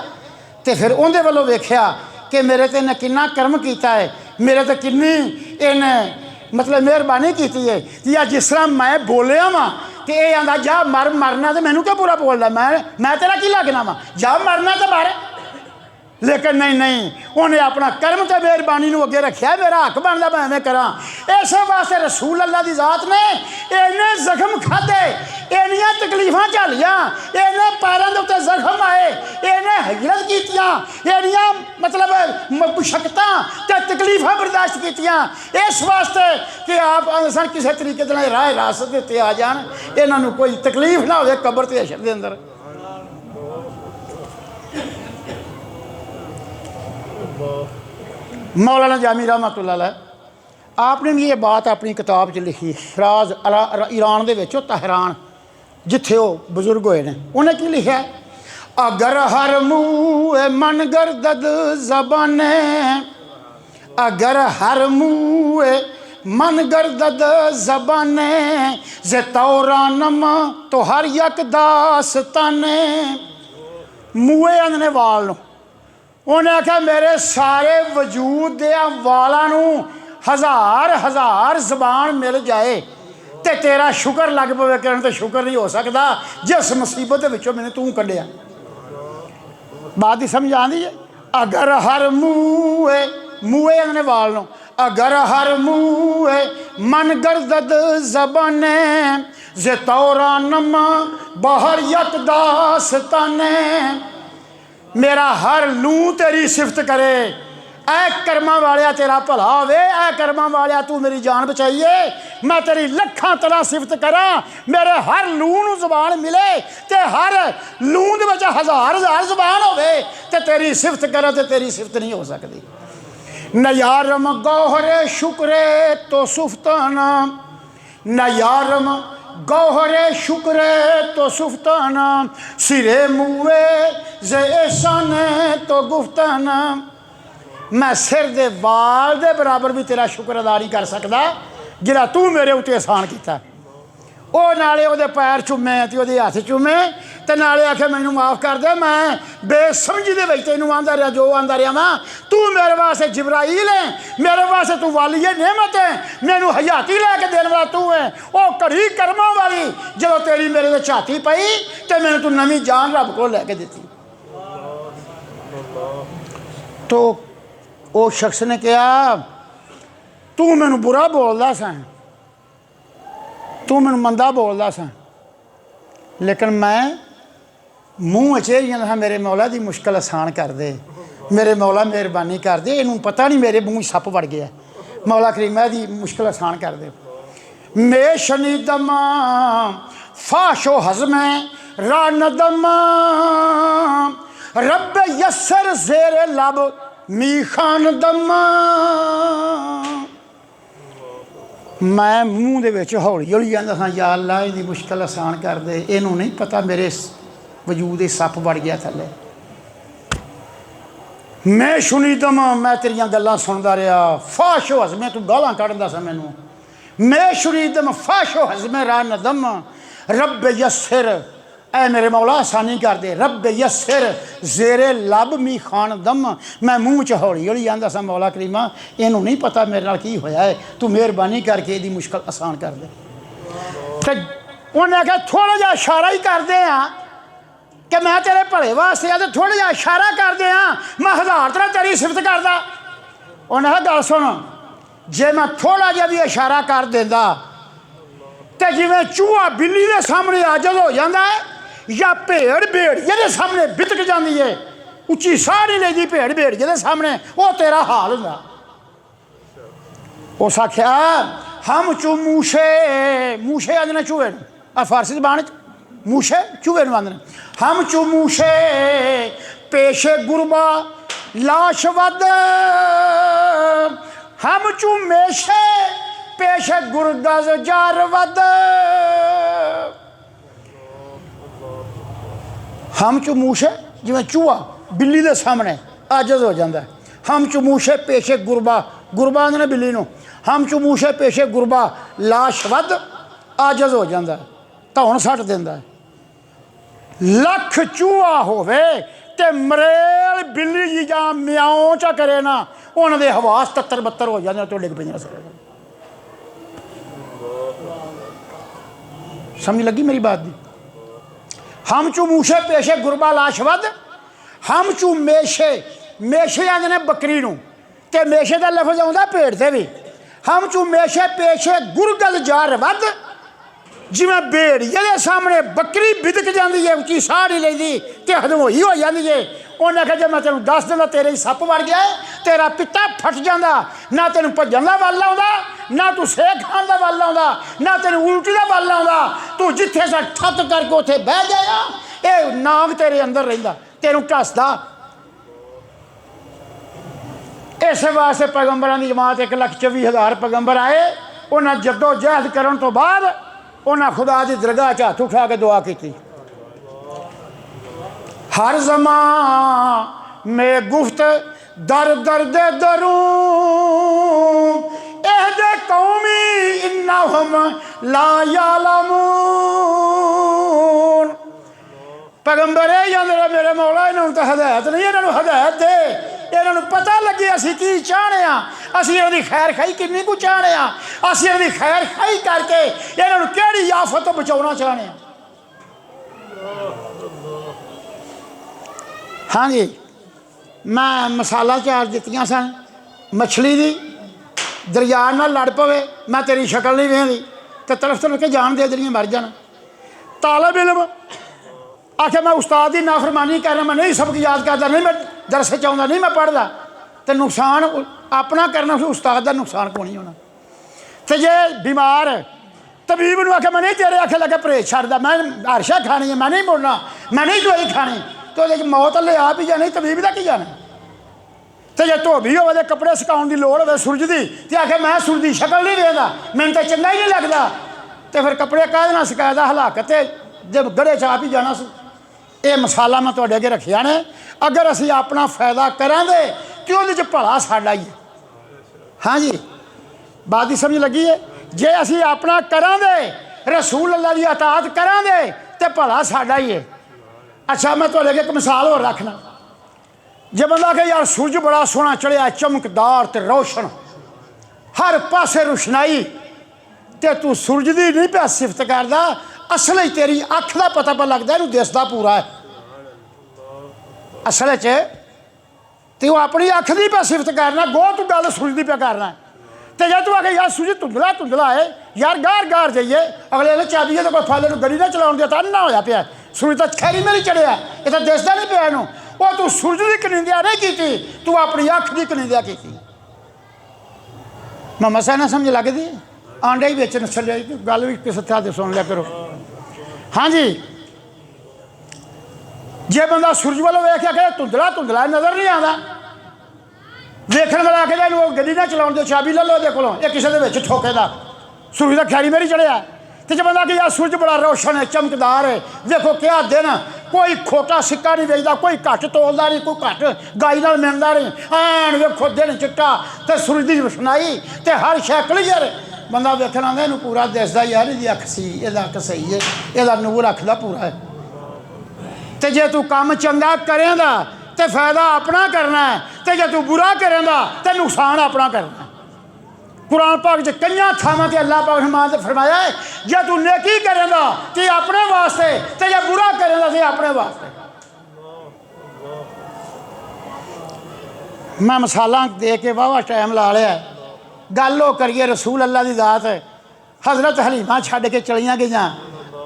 तो फिर उहदे वालों वेख्या कि मेरे ते इन्हें किन्ना कर्म किया है, मेरे ते किन्नी इन्हें मतलब मेहरबानी की है। या जिस तरह मैं बोलिया वा तो ये आंदा जा मरना तो मैनू क्यों बुरा बोलदा, मैं तेरा की लगना वा, जा मरना तो मर। लेकिन नहीं उन्हें अपना कर्म तो मेहरबानी अगे रखा, मेरा हक बनता मैं एवं करा। इस वास्ते रसूल अल्लाह की जात ने इन्ने जख्म खाधे, इन्नियां तकलीफां झलियां, इन्ने पैरों के उत्ते जख्म आए, इन्ने हिजरत कीतियां, इन्नियां मतलब मुशक्कतां ते तकलीफां बर्दाश्त कीतियां इस वास्ते कि आप सन किसी तरीके राह रासत उत्ते आ जान, इन्हां कोई तकलीफ ना हो कब्र ते हशर दे अंदर। मौलाना जामी रहमतुल्लाह अलैह आपने भी ये बात अपनी किताब च लिखी, राज ईरान दे विच तहरान जिथे वो बजुर्ग होए ने। उन्हें की लिखा अगर हर मुँह मन गर्दद ज़बाने, अगर हर मुँह मन गर्दद ज़बाने जे तौरानम तो हर यक दास्ताने। मुँहे आंदे वाल नूं, उन्हें आख्या मेरे सारे वजूद दे वालों हज़ार हज़ार जबान मिल जाए तो तेरा शुक्र लग पवे करन, तो शुक्र नहीं हो सकता जिस मुसीबत के विचों मैंने तू कढ़िया। बात ही समझ आती है। अगर हर मुँहे आने वाल नो, अगर हर मुँह मन गर्दद ज़बाने जे तौरानम बहर यक दास्ताने। मेरा हर लू तेरी सिफत करे, ऐ कर्मां वालिया तेरा भला होवे, ऐ कर्मां वालिया तू मेरी जान बचाइए, मैं तेरी लखां तला सिफत करा, मेरे हर लूह नूं जबान मिले ते हर लूह दे विच हज़ार हज़ार जबान होवे ते तेरी सिफत करा ते तेरी सिफत नहीं हो सकती। न यारम गौहरे शुक्रे तो सुफ्ताना, न यारम गौहरे शुक्रे तो सुफ्ताना, सिरे मुए जे एहसाने तो गुफ्ताना। मैं सिर दे वाल दे बराबर भी तेरा शुक्र अदा नहीं कर सकता जिहड़ा तू मेरे उत्ते एहसान किया। वो नाले उहदे पैर चूमे ते उहदे हत्थ चूमे ते नाले आखे मैनू माफ़ कर दे, मैं बेसमझी दे विच तैनूं आंदा रहा जो आंदा रहा वां, तू मेरे वास्ते जिबराइल है, मेरे वास्ते तू वालिए नेमत है, मैनू हयाती लैके देने वाला तू है। वो घड़ी कर्मां वाली जदों तेरी मेरे ते झाती पई ते मैनू तू नवीं जान रब को लैके दित्ती। तो उस शख्स ने कहा तू मैनू बुरा बोलदा सा, तू मैनू मंदा बोलदा सा, लेकिन मैं मूँह च ही जांदा मेरे मौला दी मुश्किल आसान कर दे, मेरे मौला मेहरबानी कर दे, इनू पता नहीं मेरे मूँह सप वड़ गया, मौला करीमा दी मुश्किल आसान कर दे। मे शनीदमा फाशो हज़मे रानदमा, रब यस्सर ज़ेरे लब मी खान दमा। मैं मूँह दे विच हौली हौली जांदा सा, या अल्लाह इहदी मुश्किल आसान कर दे, इनू नहीं पता मेरे वजूद सप वड़ गया थले। मैं सुनी दमा, मैं तेरियां गल्लां सुनदा रहा, फाशो हज़मे तू गालां कढ़दा सा मैनू, मैं सुनी दम फाशो हज़मे रान दम, रब यस्सिर ऐ मेरे मौला आसानी कर दे, रब यस्सिर ज़ेरे लब मी खान दम। मैं मूँह च हौली हौली आंदा सा मौला करीमा इनू नहीं पता मेरे नाल की होया है, तू मेहरबानी करके इहदी मुश्किल आसान कर दे। ते उन्हें आख्या थोड़ा जिहा इशारा ही कर दे कि मैं तेरे भले वास्ते आ, तो थोड़ा जिहा इशारा कर दे मैं हज़ार तरह तेरी सिफत करदा। उन्हें आख्या गल सुन, जे मैं थोड़ा जिहा भी इशारा कर देंदा ते जिवें चूहा बिल्ली दे सामने आजज़ हो जाता है या भेड़ भेड़िए दे सामने बितक जाती है, उच्ची साह नहीं लेती भेड़ भेड़िए दे सामने, वो तेरा हाल हुंदा। उस आख्या हम चू मूशे, मूशे आदने चूहे आ फारसी जबान मूशे चूहे आदने, हम चू मूशे पेशे गुरबा लाश वद, हम चू मेशे पेशे गुरगज जार वद। हम चू मूशे जिवें चूहा बिल्ली दे सामने आजज़ हो जाता है, हम चू मूशे पेशे गुरबा, गुरबा आंदे ने बिल्ली नूं, हम चू मूशे पेशे गुरबा लाश वद आजज़ हो जाता है, धौन सट देंदा है। लख चूहा होवे ते मरेल बिल्ली जी जां म्याऊं चा करे ना, उन्हां दे हवास तत्तर बत्तर हो जाते तो डिग पैंदियां सारे। समझ लगी मेरी बात दी? हम चू मूशे पेशे गुरबा लाशवद, हम चू मेशे, मेशे आंदे ने बकरी नूं ते मेशे का लफ्ज़ आउंदा भेड़ ते भी, हम चू मेशे पेशे गुरगल जार वद, जिवें भेड़िए दे सामने बकरी बिदक जाती है, उच्ची साह नहीं लेती ते हदमोई हो जाती है। उन्हें आख्या जे मैं तेनों दस दिंदा तेरे सप वड़ गया है, तेरा पिता फट जाता, ना तेनों भजन का बल आउंदा, ना तू सेक खान का बल आउंदा, ना तेनों उल्टी का बल आउंदा, तू जिथे सा ठत करके उत्थे बह जाया, ये नाग तेरे अंदर रहिंदा, तेनों ढसदा। इस वास्ते पैगंबरां दी जमात 1,24,000 पैगंबर आए, उन्हें जद्दोजहद करन तो बाद उन्हें खुदा की दरगाह च हथ उठा के दुआ की। हर ज़मां में गुफ्त दर दर दे दरूं, एहदे कौमी इन्नहुम ला यालमून। पैगंबर ये जांदे मेरे मौला इन्होंने तो हदायत नहीं, इन्होंने हदायत दे, इन्होंने पता लगे असी की चाहने, असी इन्होंने खैर खाई किन्नी को चाहने, असी इन्होंने खैर खाई करके इन्होंने केड़ी आफत तो बचाना चाहने। हाँ जी, मैं मसाला चार दित्तियां सन, मछली दी दरिया नाल लड़ पवे, मैं तेरी शक्ल नहीं वेखदी तो तड़फ तड़फ के जान दे देनी मर जाना। तालिब इल्म आखे मैं उस्ताद की नाफरमानी करना, मैं नहीं सबक याद करता, नहीं मैं दरस च आउंदा, नहीं मैं पढ़दा, तो नुकसान अपना करना, उस्ताद का नुकसान को नहीं होना। तो जे बीमार तबीब ने आख्या मैं नहीं, तेरे आखे लगे परहेज छड्डदा, मैं हर शै खानी है, मैं नहीं मुड़ना, मैं नहीं दवाई खानी, तो मौत ले आप ही जानी, तबीब का की जाना। तो जे धोबी हो कपड़े सुकाउण की लोड़ हो सूरज की, तो आखे मैं सूरज की शक्ल नहीं वेखदा, मैनूं तो चंगा ही नहीं लगता, तो फिर कपड़े काहदे नाल सुकायदा हलाकत जब गड़े च आप ही जाना। ये मिसालां मैं तुहाडे अगे रखियां ने। अगर असीं अपना फायदा करांगे तो उहदे च भला साडा ही है। हाँ जी, बात की समझ लगी है। जे असीं अपना करांगे, रसूल अल्लाह की अताअत करांगे, तो भला साडा ही है। अच्छा मैं तुहाडे अगे एक मिसाल होर रखना। जे बंदा कहे यार सूरज बड़ा सोहना चढ़िया, चमकदार ते रोशन, हर पासे रोशनाई, तो तू सूरज की नहीं पिया सिफत करदा, असल ही तेरी अख का पता पर लगता है, दिसदा पूरा है। असल तू अपनी अख की पे सिफत करना, गो तू गल सूरज की पे करना। तो जे तू आखे यार सूरज धुंधला धुंधला है, यार गार गार जाइए, अगले ने चाबी है तो कोई फाले गड्डी ना चलाउण दिया, तो अन्ना होया पिया, सूरज तो खैरी मेरी चढ़िया, ये तो दिसदा नहीं पिया इहनूं। वो तू सूरज की कनिंदिया नहीं की, तू अपनी अख की कनिंदिया की। मैं मसा ना समझ लगती, आंडे ही बेचन छड़े, गल भी किस तरह से सुन लिया करो। हाँ जी, जे बंदा सूरज वालों वेख्या कि धुंधला धुंधला नज़र नहीं आता, वेखण वाला आखे इहनूं गड्डी ना चलाउण दिओ, चाबी ले लो इहदे कोलों, ये किसी दे विच ठोकेदा, सूरज दा खैरी मेरी चढ़िया। तो जे बंदा कि यार सूरज बड़ा रोशन है, चमकदार है, देखो क्या दिन, कोई खोटा सिक्का नहीं वेचदा, कोई घट तोलदा नहीं, कोई घट गाई नाल मिलदा नहीं, ऐन वेखो दिन चिट्टा ते सूरज दी रोशनाई ते हर शै क्लीयर। बंदा वेखण आंदा इहनूं पूरा दिसदा यार, इहदी अख सी, इहदा अख सही है, इहदा नूर अख दा पूरा है। तो जे तू काम चंगा करेंदा तो फायदा अपना करना है, तो जे तू बुरा करेंदा तो नुकसान अपना करना है। कुरान पाक च कई थावां ते अल्लाह पाक ने फरमाया है, जे तू नेकी करेंदा तो अपने वास्ते, तो जे बुरा करेंदा तो अपने वास्ते। मैं मिसालां दे के वाहवा टाइम ला लिया। गल वो करिए रसूल अल्लाह की जात, हज़रत हलीमा छड्ड के चलियां गईयां।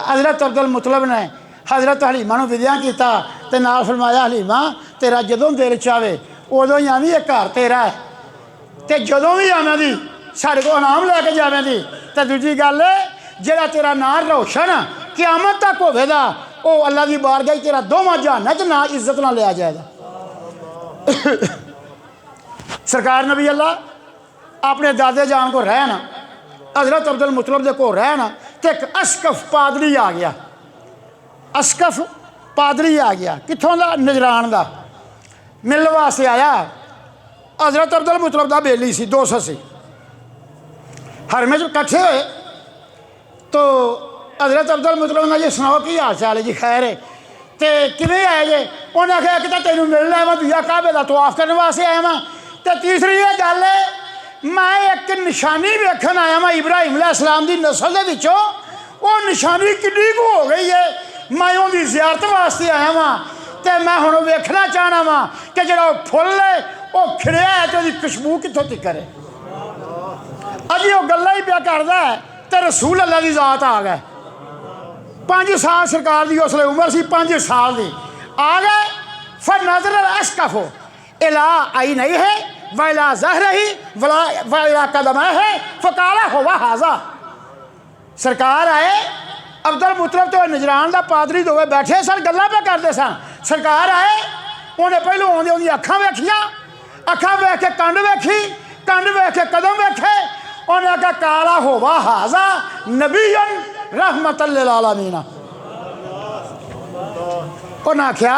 हज़रत अब्दुल मुतलब ने हज़रत हलीमा नूं विद्या किया, तो नाल फरमाया हलीमा तेरा जदों दिल चाहे उदों ही आवी, एक घर तेरा है, तो जदों भी आवेंगी साढ़े को इनाम लैके जावेंगी। तो दूजी गल जिहड़ा तेरा नाम रोशन क़यामत तक होवेगा, वो अल्लाह की बारगाह तेरा दोवां जहानां च ना इज्जत ना लिया जाएगा। सरकार नबी अल्लाह अपने दादे जान को रहना, हज़रत अब्दुल मुतलब दे को रहना, तो एक अस्कफ पादरी आ गया। अस्कफ पादरी आ गया, कित्थों दा? नजरान दा। मिलने वास्ते आया। हज़रत अब्दुल मुतलब दा बेली सी, 200 सी। हरमे च कट्ठे होए तो हज़रत अब्दुल मुतलब ने जी सुनाओ की हाल चाल है जी, खैर है, तो किवें आए जे? उन्हें आख्या कि तेनों मिलना है, मैं दूजा काबे दा तवाफ करने वास्ते आया वां, तो तीसरी ये गल है मैं एक निशानी वेखण आया वां इब्राहिम अलैहिस्सलाम दी नस्ल दे विचों, वो निशानी किड्डी कु हो गई है, मैं उहदी ज़ियारत वास्ते आया वां, तो मैं हुण वेखना चाहना वां कि जिहड़ा फुल है वो खिड़िया है, तो उसदी खुशबू कित्थों तिकर है। अजी वो गल्लां ही पिया करदा है, तो रसूल अल्लाह की ज़ात आ गए। 5 साल सरकार की उसले उम्र सी, 5 साल की आ गए। फिर नजर अस्कफो इला आई नहीं है, वला जहर ही वला कदम है, फकाला होवा हाजा। सरकार आए, अब्दुल मुतलब तो नजरान का पादरी दोवे बैठे सन, गल्लां पे करते सन। सरकार आए, उन्हें पहलों आउंदे उहदी अखां वेखियां, अखां वेख के कंड वेखी, कंड वेख के कदम वेखे, उन्हें आख्या काला होवा हाजा नबीयन रहमतल लिल आलमीन। उन्हें आख्या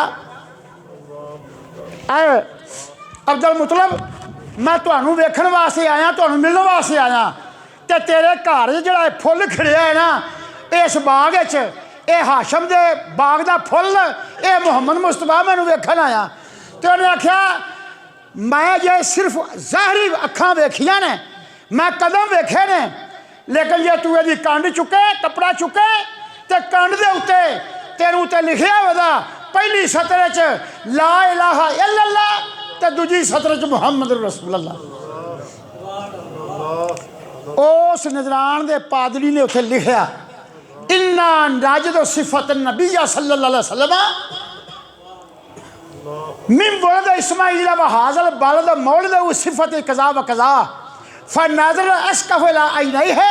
अब्दुल मुतलब मैं तुहानूं वेखण वास्ते आया, तुहानूं मिलण वास्ते आया, तो तेरे घर जिहड़ा फुल खिड़िया है ना इस बाग च, ये हाशम दे बाग दा फुल, ये मुहम्मद मुस्तफा मैनूं वेखण आया। तो उन्हें आख्या मैं जे सिर्फ ज़ाहरी अखां वेखियां ने, मैं कदम वेखे ने, लेकिन जे तू यदि कंड चुके, कपड़ा चुके, तो कंड दे उत्ते तेरे उत्ते लिखिया होगा पहली सतर च ला इलाहा इल्लल्लाह, तो दूजी सतर च मुहम्मद रसूलुल्लाह। उस नजरान दे पादरी ने उत्थे लिखिया इन्ना नाजिद सिफत नबी सल्लल्लाहु अलैहि वसल्लम मिन वलद इस्माइल व हाज़ल बलद मौलद सिफत कज़ा व कज़ा फ़नज़र अस्कफ़ इला ऐनैहि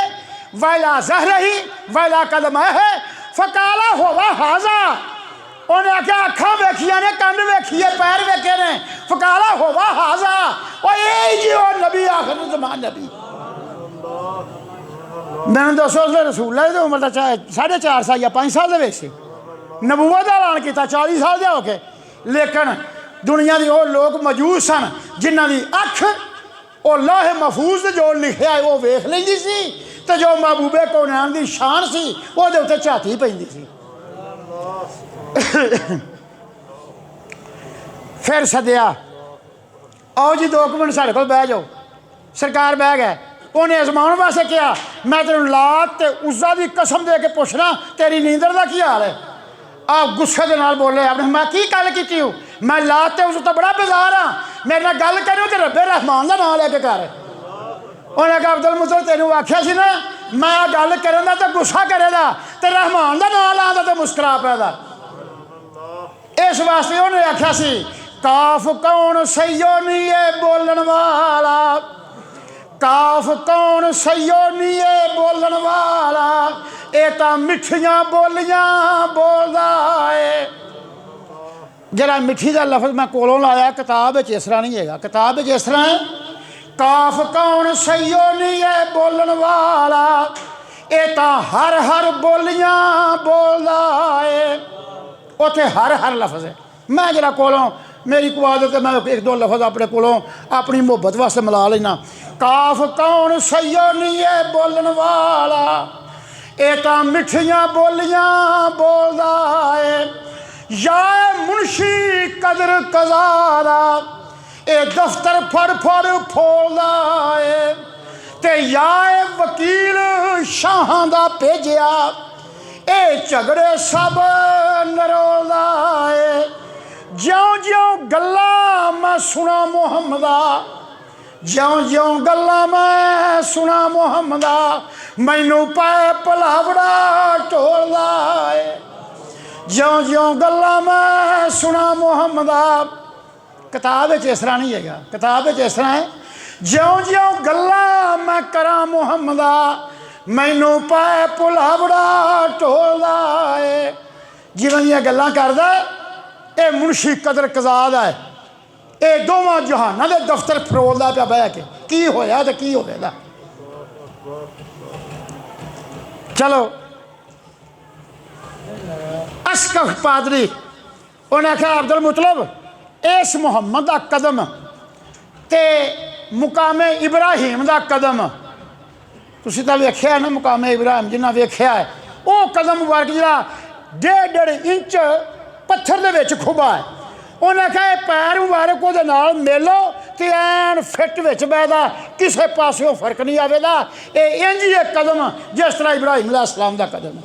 व इला ज़हरिही व इला क़दमैहि फ़क़ाला हुवा हाज़ा। उन्हें आख्या अखां वेखियां ने, कंध वेखिए, पैर वेखे ने। फ़क़ाला हुवा हाज़ा, और ये जी वो नबी आखिर ज़मान नबी। मैंने दसो रसूल की उम्र तो 4.5 साल या 5 साल के सी, नबूवत का ऐलान किया 40 साल के होके। लेकिन दुनिया के वो लोग मौजूद सन जिन्हों की अख वो लाहे महफूज जो लिखा है वो वेख लेंदी सी, तो जो महबूबे कौनैन की शान सी वो उत्ते झाती पैंदी सी। फिर सद्या, आओ जी 2 मिनट साढ़े को बह जाओ। सरकार बह गए। उन्हें आजमाने वास्ते कहा, मैं तेन लात ते उज़्ज़ा की कसम दे के पूछना तेरी नींदर का की हाल है। आप गुस्से के नाल बोले, आपने मैं की गल की हूँ, मैं लात ते उस तो बड़ा बेजार हाँ, मेरे नाल गल करो तो रब्बे रहमान का नाम लेके कर। उन्हें कहा अब्दुल मुतलब तेनों आख्या सी ना मैं गल करें तो गुस्सा करेगा, तो रहमान का नाम लादा तो मुस्करा पैदा। इस वास्ते उन्हें आख्या सी काफ कौन सईयो नहीं है बोलन वाला, काफ कौन सईयो नहीं है बोलन वाला, ये तो मिठियां बोलियां बोलदा है। जरा मिठी का लफ्ज मैं कोलों लाया, किताब इस तरह नहीं है। किताब इस तरह है काफ कौन सईयो नहीं है बोलन वाला, ये तो हर हर बोलियां बोलदा है। उत्थे हर हर लफ्ज है। मैं जरा कोलों मेरी को आदत है, मैं 1-2 लफ्ज अपने कोलों अपनी मुहब्बत वास्ते मिला लेना। काफ कौन सईयो नहीं है बोलन वाला, ये तो मिठियां बोलियां बोलदा है। या मुंशी कदर कज़ारा, ये दफ्तर फड़ फड़ फोलदा है। ते या वकील शाहां दा भेजिया, ये झगड़े सब नरोलदा है। ज्यों ज्यों गल्लां मैं सुना मुहम्मदा, ज्यों ज्यों गल्लां मैं सुना मुहम्मदा, मैनू पाए भलावड़ा ढोलदा है। ज्यों ज्यों गल्लां मैं सुना मुहम्मदा, किताब इस तरह नहीं है। किताब इस तरह है ज्यों ज्यों गल्लां मैं करा मुहम्मदा, मैनू पाए भलावड़ा ढोलदा है। जिवें दियां गल्लां करदा ये मुंशी कदर कज़ाद है, ये दोवां जहानां दे दफ्तर फरोलदा पिया बह के की होया तो की होवेगा। चलो अस्कफ पादरी उन्हें आख्या अब्दुल मुतलब इस मुहम्मद का कदम ते मुकामे इब्राहिम का कदम तुसीं तां वेख्या ना, मुकामे इब्राहिम जिन्हें वेख्या है वो कदम मुबारक जरा 1.5 इंच पत्थर दे विच खुबा है। उन्हें कहा पैर मुबारक वो मेलो तो एन फिट विच बैठदा, किसी पासों फर्क नहीं आवेगा। ये इंज ही एक कदम जिस तरह इब्राहिम अलैहिस्सलाम का कदम है।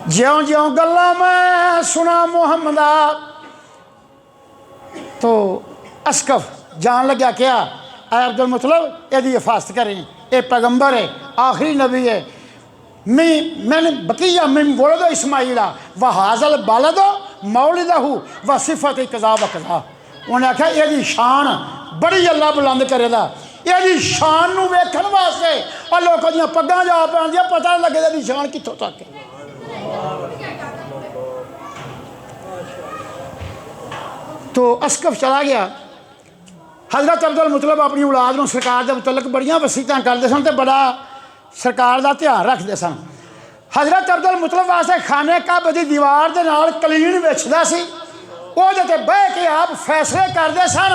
ज्यों ज्यों गल्लां मैं सुना मुहम्मदा, तो अस्कफ जान लग्या क्या अब्दुल मुतलब यदि हिफाजत करें, ये पैगंबर है, आखिरी नबी है। मैंने बकिया मिन वलद इस्माइला व हाज़ल बलद मौलिदहु व सिफत कज़ा व कज़ा। उन्हें आख्या यदि शान बड़ी अल्लाह बुलंद करेगा, यदि शान नूं वेखण वास्ते और लोगों दी पग्गां जा पैंदियां, पता नहीं लगेगा यदि शान कित्थों तक है। तो अस्कफ चला गया। हज़रत अब्दुल मुतलब अपनी औलाद नूं सरकार के मुतलक बड़ियां वसीयतां करते सन, तो बड़ा सरकार का ध्यान रखते सन। हज़रत अब्दुल मुतलब वास्ते खाने काबे की दीवार के नाल कलीन वेचदा सी, उहदे ते बह के आप फैसले करते सन,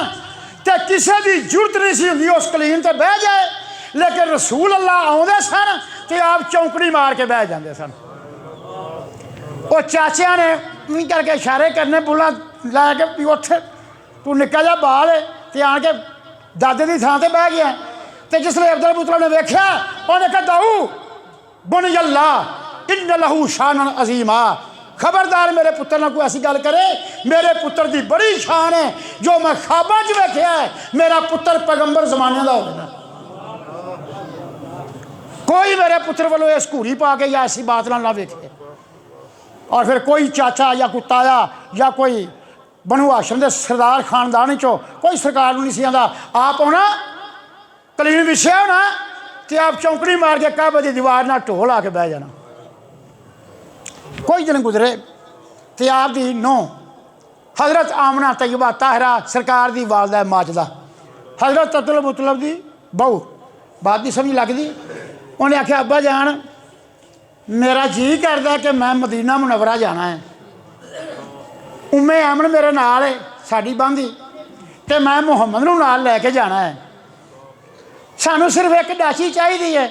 तो किसी की जरूरत नहीं सी हुंदी उस कलीन ते बह जाए। लेकिन रसूल अल्लाह आउंदे सन तो आप चौंकड़ी मार के बह जाते सन। वो चाचिया ने नहीं करके इशारे करने, बुला लै के भी उठ तू निक्का जा बाल है, तो आन के दादे की थां ते बह गया। तो जिसले अब्दुल मुतलब ने वेख्या उन्हें कहा दाऊ बुन अल्लाह इन लहू शान अजीमा, खबरदार मेरे पुत्र ना कोई ऐसी गल करे, मेरे पुत्र की बड़ी शान है जो मैं ख्वाबा च वेख्या है, मेरा पुत्र पैगंबर जमाने का होगा। कोई मेरे पुत्र वालों इस घूरी पा के या ऐसी बात ना वेखे। और फिर कोई चाचा या कोई ताया या कोई बनू हाशम के सरदार खानदान चो कोई सरकार नहीं सी आंदा। आप आना कलीन विछया होना तो आप चौंकड़ी मार के काबे की दीवार ना ढोल आके बह जाना। कोई दिन गुजरे तो आपकी नूंह हज़रत आमना तैयबा ताहरा सरकार की वालदा माजदा हज़रत अब्दुल मुतलब की बहू बात की समझ लगती। उन्हें आख्या अब्बा जान मेरा जी करता कि मैं मदीना मुनव्वरा जाना है, उम्मे ऐमन मेरे नाल है साड़ी बांधी तो मैं मुहम्मद नूं नाल लैके जाना है। सानू सिर्फ एक डाची चाहिए है,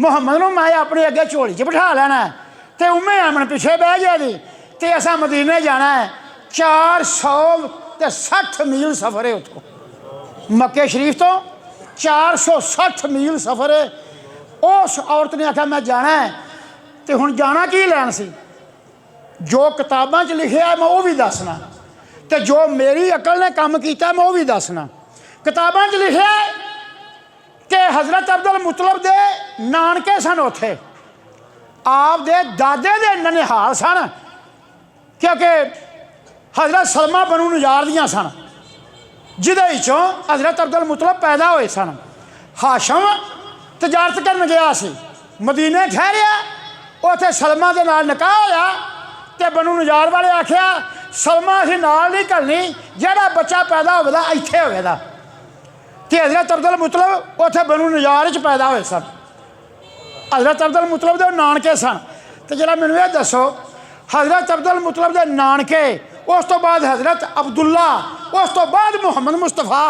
मुहम्मद नूं मैं अपने अगे झोली च बिठा लेना है तो उम्मे ऐमन पिछे बह गया दी तो असा मदीने जाना है। 460 मील सफ़र है उतो मक्के शरीफ तो 460 मील सफ़र है। उस औरत ने आख्या मैं जाना है तो हुण जाना की लैन सी, जो किताबां च लिखिया मैं वो भी दसना तो जो मेरी अकल ने काम किया मैं वो भी दसना। किताबां च लिखिया कि हज़रत अब्दुल मुतलब दे नानके सन उत्थे, आप दे दादे दे ननिहाल सन क्योंकि हज़रत सलमा बनू नजार दियां सन जिदे चों हज़रत अब्दुल मुतलब पैदा होए सन। हाशम तजारत करन गया सी मदीने ठहरिया, उत्थे सलमा दे नाल निकाह होया ते बनू नजार वाले आख्या सलमा असीं नाल नहीं घल्लनी, जिहड़ा बच्चा पैदा होवेगा इत्थे होवेगा। ते हज़रत अब्दुल मुतलब उत्थे बनू नजार च पैदा होए सन। हज़रत अब्दुल मुतलब दे नानके सन। तो जरा मैनूं ये दसो हज़रत अब्दुल मुतलब दे नानके, उस तो बाद हज़रत अब्दुल्ला, उस तो बाद मुहम्मद मुस्तफा,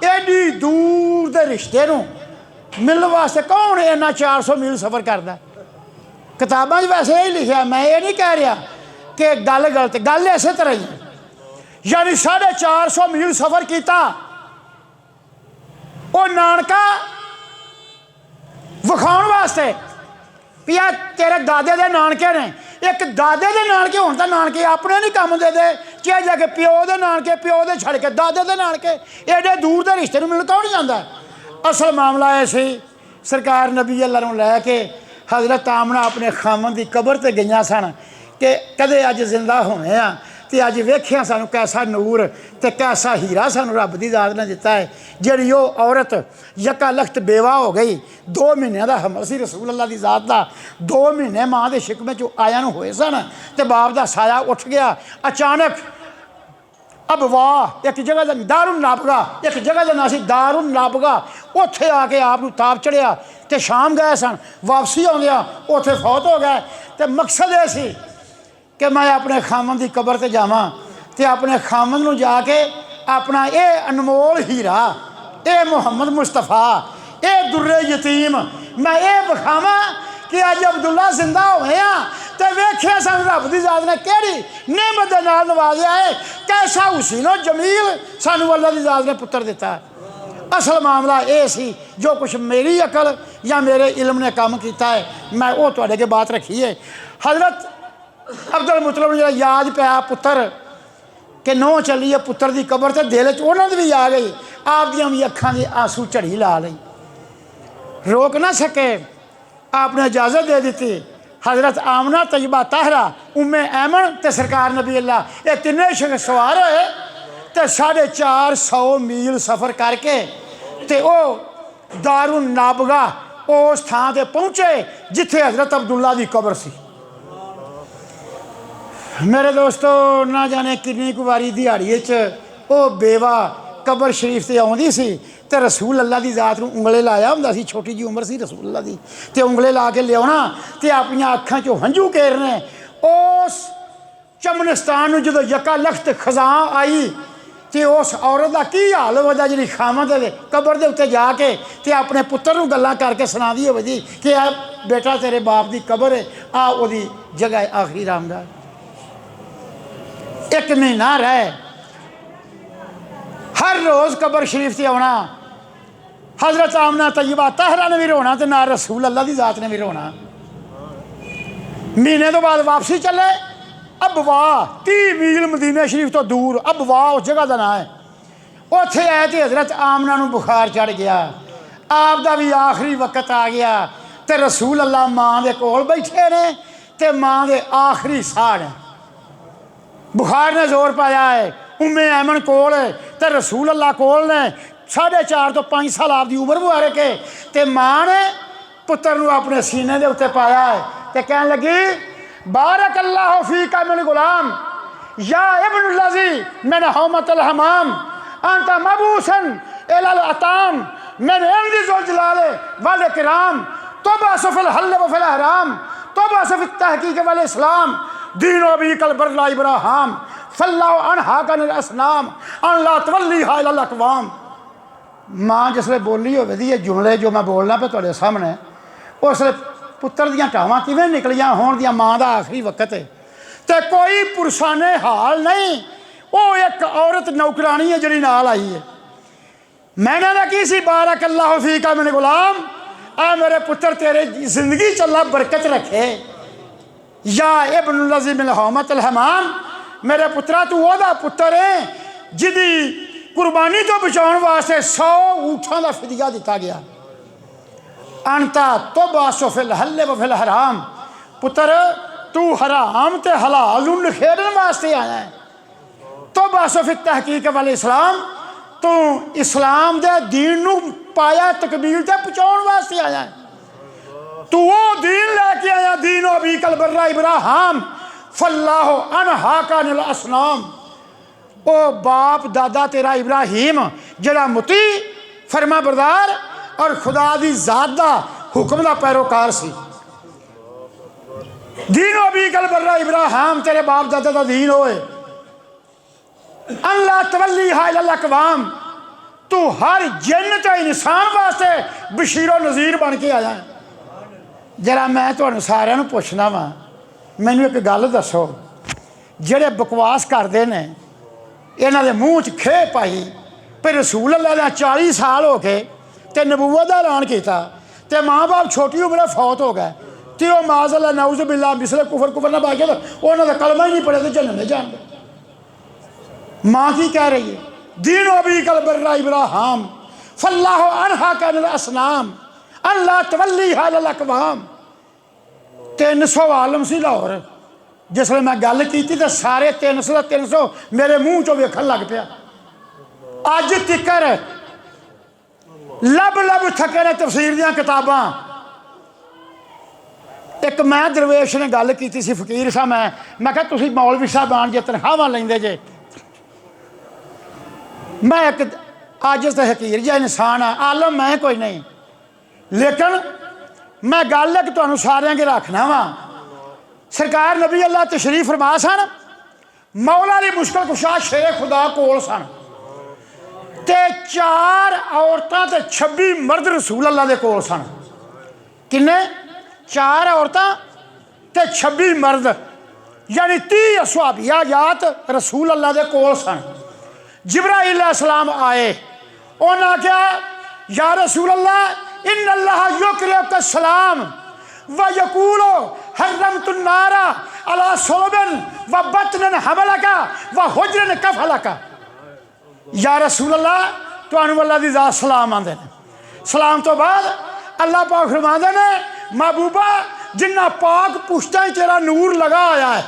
एडी दूर दे रिश्ते नूं मिलने वास्ते कौन इन्ना 400 मील सफ़र करता। किताबां वैसे यही लिखा, मैं ये नहीं कह रहा कि गल गलत, गल इस तरह ही यानी 450 मील सफ़र किया। वो नानका विखाउण वास्ते भी आ तेरे दादे दे नानके ने, एक दादे दे नानके होण तां नानके अपने नहीं काम दे चाहे जाके प्यो दे नानके, प्यो दे छड़ के दादे दे नानके, एडे दूर दे रिश्ते मिलण कौन जांदा। असल मामला ऐ सी सरकार नबी अल्लाह नूं लैके हज़रत आमना अपने खामन की कबर ते गईयां सन कि कदे अज जिंदा होने आ तो अज वेखिया सानू कैसा नूर ते कैसा हीरा सानू रब की ज़ात ने दिता है। जिहड़ी वो औरत यका लख्त बेवा हो गई, 2 महीनों का हमल सी रसूल अल्लाह की ज़ात का, 2 महीने माँ के शिकमे चो आया हुए सन तो बाप का साया उठ गया। अचानक अब वाह एक जगह का दारुन नाबगा, एक जगह का नाम सी दारुन नाबगा, उत्थे आके आप ताप चढ़िया तो शाम गए सन, वापसी आउंदिया उत्थे फौत हो गए। तो मकसद ये सी कि मैं अपने खामन की कबर ते जावां ते अपने खामन नूं जाके अपना ये अनमोल हीरा, ये मुहम्मद मुस्तफा, ये दुर्रे यतीम मैं ये विखावां कि अज अब्दुल्ला जिंदा होए आ तो वेखिया सानू रब की ज़ात ने किहड़ी नेमत दे नाल नवाजिया है, कैसा हुसैनो जमील सानू अल्लाह की ज़ात ने पुत्र दिता। असल मामला ये सी जो कुछ मेरी अकल या मेरे इल्म ने काम किया है मैं वो तुहाडे अगे बात रखी है। हज़रत अब्दुल मुतलब जो याद पाया पुत्र कि नौं चली है पुत्र की कबर से दिल च उन्होंने भी आ गई, आपदियां भी अखां की आंसू झड़ी ला लई, रोक ना सके, आपने इजाज़त दे दी। हज़रत आमना तैयबा ताहरा उम्मे ऐमन ते सरकार नबी अल्लाह ये तिन्ने सवार होए तो 450 मील सफ़र करके ते वो दारुन नाबगा उस थां ते पहुँचे जिथे हज़रत अब्दुल्ला की कबर सी। मेरे दोस्तों ना जाने किन्नी कु वारी दिहाड़िए वो बेवा कबर शरीफ से आउंदी सी ते रसूल अल्लाह की ज़ात नूं उंगले लाया हुंदा सी, छोटी जी उम्र सी रसूल अल्लाह की, ते उंगले ला के लियाना ते अपनियां अखां चों हंझू केरने। उस चमनस्तान नूं जदों यका लख्त खजां आई तो उस औरत का की हाल होगा जी खामद कबर के उत्ते जाके ते अपने पुत्र नूं गल्लां करके सुना दी होवे जी कि आ बेटा तेरे बाप की कबर है, आ ओदी जगह आखिरी रामदार। 1 महीना रहे हर रोज़ कबर शरीफ से आना, हज़रत आमना तैयबा ताहरा ने भी रोना तो ना रसूल अल्लाह की ज़ात ने भी रोना। महीने तो बाद वापसी चले। अब वाह 30 मील मदीने शरीफ तो दूर, अब वाह उस जगह का नाम है। उत्थे आए तो हज़रत आमना नूं बुखार चढ़ गया, आपका भी आखिरी वक्त आ गया तो रसूल अल्लाह माँ के कोल बैठे ने ते माँ के आखिरी साह ने। बुखार ने जोर पाया है, उम्मे ऐमन कोल है ते रसूल अल्लाह कोल ने। 4.5 तो 5 साल आपकी उम्र मुबारक है ते माँ ने पुत्र नूं अपने सीने के उत्ते पाया है ते कहन लगी बारक अल्लाह फीका मिन गुलाम या इब्नुल लज़ी मिन हौमतल हमाम अंता मबूसन इलल अताम मिन इंदी ज़ुल जलाल वल इकराम तुबअस फिल हल्ल व फिल हराम तुबअस फित तहकीक वल इस्लाम दीन अबी कल बर्रा इब्राहिम फल्लाहु अनहा कनिल असनाम अन ला तवल्लीहा इलल अक़वाम। माँ जिसले बोली होवे दी जुमले जो मैं बोलना पे तुहाडे सामने, उसले पुत्र दियां टावां किवें निकलियां होण दियां माँ दा आखिरी वक्त है ते कोई पुरसाने हाल नहीं। वो एक औरत नौकरानी है जिहड़ी नाल आई है। मैंने ना की सी बारक अल्लाह फीका मिन गुलाम, आ मेरे पुत्र तेरे जिंदगी च अल्लाह बरकत रखे। या इब्नुल लज़ी मिन हौमतल हमाम, मेरे पुत्रा तू ओहदा पुत्र है जिहदी कुर्बानी तो बचाने वास्ते 100 ऊँठां दा फिदिया दिता गया। अनता तुबअस फिल हल्ल व फिल हराम, पुत्र तू हराम ते हलाल नूं निखेड़न वास्ते आया है। तुबअस फित तहकीक वल इस्लाम, तू इस्लाम दे दीन नूं पाया तकमील ते पहुँचाउण वास्ते आया है। तू वो दीन लैके आया दीन अबी कल बर्रा इब्राहिम फल्लाहु अनहा कनिल असनाम। ओ बाप दादा तेरा इब्राहिम जड़ा मुती फरमा बरदार और खुदा दी जात दा हुक्म दा पैरोकार सी। दीन अबी कल बर्रा इब्राहिम तेरे बाप दादा दा दीन होए। अल्लाह तवल्लीहा इलल अक़वाम, तू हर जिन ते इंसान वास्ते बशीरो नज़ीर बन के आया है। जरा मैं तुहानूं सारिआं नूं पुछना वा, मैनूं एक गल दसो, जेड़े बकवास करदे ने इन्हां दे मूँह च खेह पाई भी रसूल अल्लाह दे 40 साल हो गए ते नबूवत दा ऐलान किया ते माँ बाप छोटी उम्र फौत हो गए ते वह माज़अल्लाह नऊज़ बिल्लाह मिसले कुफर ना बाकी तो उन्होंने कलमा ही नहीं पढ़े तो जन्नत में जान गए। माँ की कह रही है दीन अबी कल बर्रा इब्राहिम फल्लाहु अनहा कनिल असनाम अल्लाह तवल्लीहा इलल अक़वाम। 300 आलम सी लाहौर, जिसले मैं गल की तो सारे 300 का 300 मेरे मूँह चो वेखन लग पिया। अज तिकर लब लब थके ने तफसीर दियां किताबां। एक मैं दरवेश ने गल की सी, फकीर सा मैं कहा तुसीं मौलवी साहबान जे तनखावां लैंदे जे, मैं एक अज तो हकीर जिहा इंसान हाँ, आलम मैं कोई नहीं, लेकिन मैं गल एक तुहानूं सारिआं अगे रखना वा। सरकार नबी अल्लाह तशरीफ फरमा सन, मौला दी मुश्किल कुशा शेर खुदा कोल सन ते 4 औरतां ते 26 मर्द रसूल अल्लाह दे कोल सन। किन्ने? 4 औरतां ते 26 मर्द, यानी 30 असहाबिया जात रसूल अल्लाह दे कोल सन। जिब्राइल अलैहिस्सलाम आए, उन्हें आख्या या रसूल अल्लाह इन्नल्लाह युक़रिउका सलाम व यक़ूलु हर्रमतुन नारा अला सुलबन व बतनन हमलका व हुजरन कफलका। या रसूल अल्लाह तुहानूं अल्लाह दी ज़ात सलाम आंदे ने। सलाम तो बाद अल्लाह पाक फरमांदे ने महबूबा जिन्ना पाक पुश्तां तेरा नूर लगा आया है,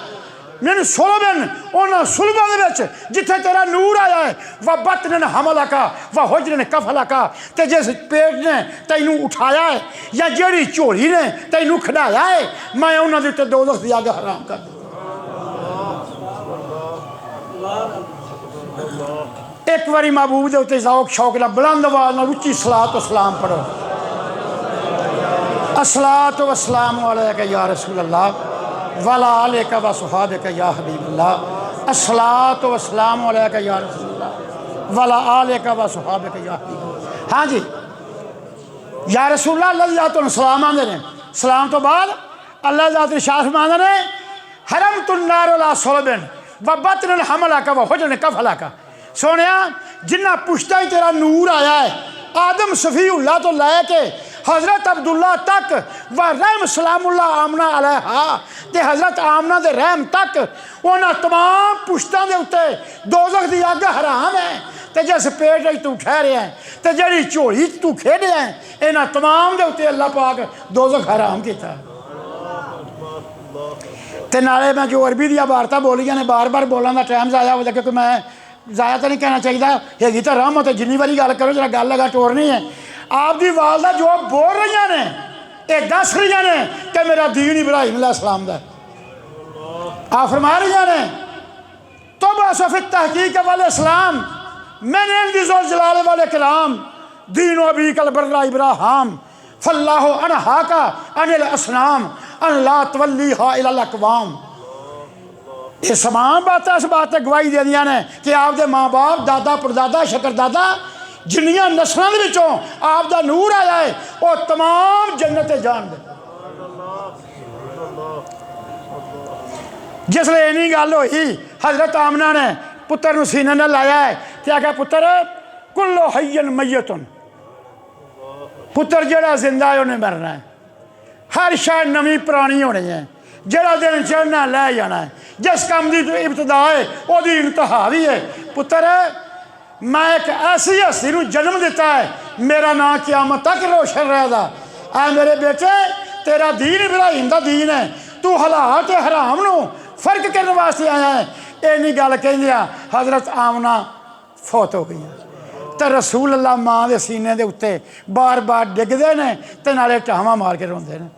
मैंने सुलबन उन्होंने सुलबा दे विच जिथे तेरा नूर आया है व बतनन हमलका व हुजरन कफलका, ते जिस पेट ने तैनूं उठाया है या जेड़ी झोली ने तैनूं खड़ाया है मैं उन्हां दे उत्ते दोज़ख दी अग हराम कर दूँ। एक बारी महबूब के उत्ते ज़ौक शौक नाल बुलंद आवाज़ नाल उच्ची सलात सलाम पढ़ो। अस्सलातु वस्सलामु अलैका या रसूल अल्लाह वला आलिका व सुहाबिका या हबीबल्लाह। अस्सलातु वस्सलामु अलैका या रसूल अल्लाह वला आलिका व सुहाबिका या हबीबल्लाह। हाँ जी, या रसूल अल्लाह तुम सलाम आंदे ने। सलाम तो बाद अल्लाह ज़ात इरशाद फरमांदे ने हरमतुन नार अला सुलबन व बतनन हमलका व हुजरन कफलका। सोनिया जिन्ना पुश्ता ही तेरा नूर आया है, आदम सफ़ीउल्लाह तो लैके हज़रत अब्दुल्ला तक व रहम सलामुल्लाह आमना अलैहा ते हज़रत आमना दे रहम तक उन्हां तमाम पुश्तां दे उत्ते दोज़ख दी अग हराम है। ते जिस पेट तू ठहरिया है ते जिहड़ी झोली तू खेडिया है, इन्हां तमाम दे उत्ते अल्लाह पाक दोज़ख हराम कीता। तो नाले मैं जो अरबी दियाँ इबारतां बोलियां ने बार बार बोलने का टाइम ज़ाया हो जाए क्योंकि मैं ज़ाया तो नहीं कहना चाहिए हैगी तो रहमत है जिन्नी बारी गल करो जरा गल लगा टोरनी है आप दी वालदा जो बोल रही ने ये दस रही ने कि मेरा दीन इब्राहिम अलैहिस्सलाम दा आप फरमा रही ने तो बस फिर तहकीक वाले इस्लाम मैंने इंदिज़ुल जलाल वाले कलाम दीन अबी कल बर्रा इब्राहिम फल्लाह अनहा का अनिल असनाम अनला तवल्ली हा इलल अकवाम। ये तमाम बातें इस बात गवाही दे दियां ने कि आपके माँ बाप दादा परदादा शकरदादा जिन्नियां नस्लों के विचों आपका नूर आया है वो तमाम जन्नत जान दे। जिसले इन्नी गल हुई हजरत आमना ने पुत्र नूं सीने ने लाया है क्या क्या पुत्र कुल्लो हय्यन मय्यतुन पुत्र जड़ा जिंदा है उन्हें मरना है हर शायद नवी पुरानी होनी है जरा दिन चढ़ना लै जाना है जिस काम की इब्तदा है वो इंतहा भी है पुत्र मैं एक ऐसी हस्ती को जन्म दिता है मेरा नाम क़यामत तक रोशन रहेगा ऐ मेरे बेटे तेरा दीन इब्राहिम का दीन है तू हलाल ते हराम नूं फर्क करने वास्ते आया है इन्नी गल कहिंदियां हजरत आमना फौत हो गई तो रसूल अल्लाह माँ के सीने के उत्ते बार बार डिगते हैं तो नाले टावां मार के रोंदे ने।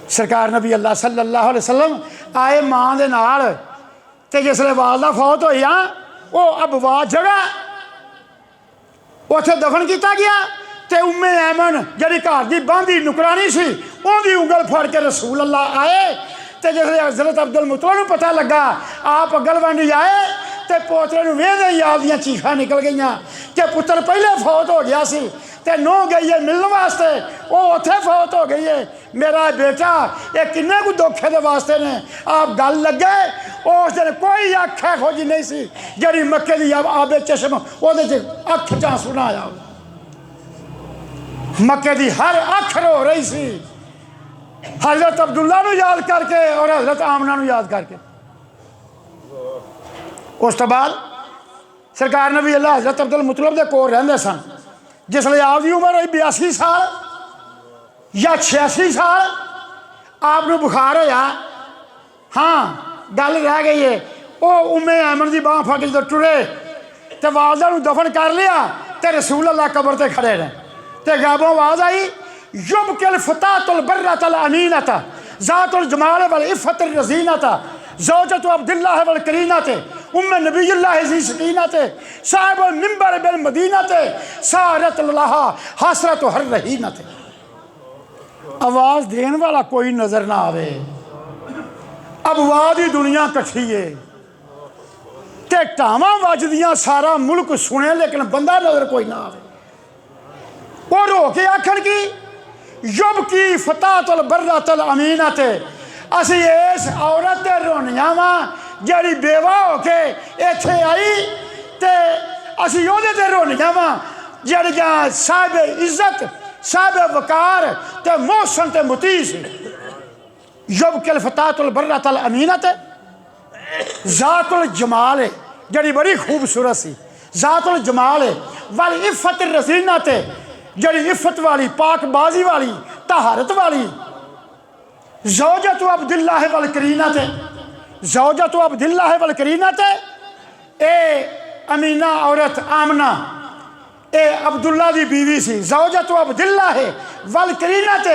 सरकार नबी अल्लाह सल्लल्लाहु अलैहि वसल्लम आए माँ के नाल ते जिसले वालदा फौत होई वो अबवा जगह उत्थे दफन किया गया तो उम्मे ऐमन जी घर की बांधी नुकरानी सी उनकी उंगल फड़ के रसूल अल्लाह आए तो जिसले हज़रत अब्दुल मुतलब को पता लगा आप अगलवंडी आए तो पोतरे नूं वेंदे ही आपदियां चीखां निकल गई कि पुत्र पहले फौत हो गया सी ते नूंह गई है मिलने वास्ते वो उत्थे फौत हो गई है मेरा बेटा ये किन्ने को दुखे दे वास्ते ने आप गल लगे उस दिन कोई अख खोजी नहीं सी जी मक्के की आबे चश्म वो अख च आंसू ना आया मक्के की हर अख रो रही सी हजरत अब्दुल्ला नूं याद करके और हजरत आमना नूं याद करके। उस तो बाद सरकार नबी अल्लाह हजरत अब्दुल मुतलब के कोल रहिंदे सन जिसले आपकी उम्र हुई 82 साल या 86 साल आपनूं बुखार होया हाँ गल रह गई है वो उम्मे ऐमन की बांह फट जो टुरे तो वालदा नूं दफन कर लिया तो रसूल अल्लाह कबर ते खड़े ने तो गाबों आवाज़ आई युबकिल फतातुल बर्रतल अमीनत ज़ातुल जमाल वल इफ़्फ़त रज़ीनत ज़ौजत अब्दुल्लाह वल करीनत उम्मे नबीयुल्लाह ज़ी सकीनत साहिब मिंबर बिल मदीनत सारत लहा हसरत हर रहीनत। आवाज़ देने वाला कोई नज़र ना आवे अबवाद ही दुनिया कट्ठी है ते टावां वजदियां सारा मुल्क सुने लेकिन बंदा नज़र कोई ना आवे वो रो के आखन की युब की फतातुल बर्रतल अमीनत असी इस औरत ते रोनियां वा जी बेवा होके इत्थे आई ते असी ओहदे ते रोनियां वा जड़ियां साहिब इज्जत साहिब वकार ते मोहसन ते मुती सी। युबकिल फतातुल बर्रतल अमीनत ज़ातुल जमाल है जड़ी बड़ी खूबसूरत सी ज़ातुल जमाल है वल इफ़्फ़त रज़ीनत जड़ी इफ़्फ़त वाली पाकबाजी वाली तहारत वाली ज़ौजत अब्दुल्लाह वल करीनत ज़ौजत अब्दुल्लाह वल करीनत ए अमीना औरत आमना ए अब्दुल्ला की बीवी सी ज़ौजत अब्दुल्लाह वल करीनत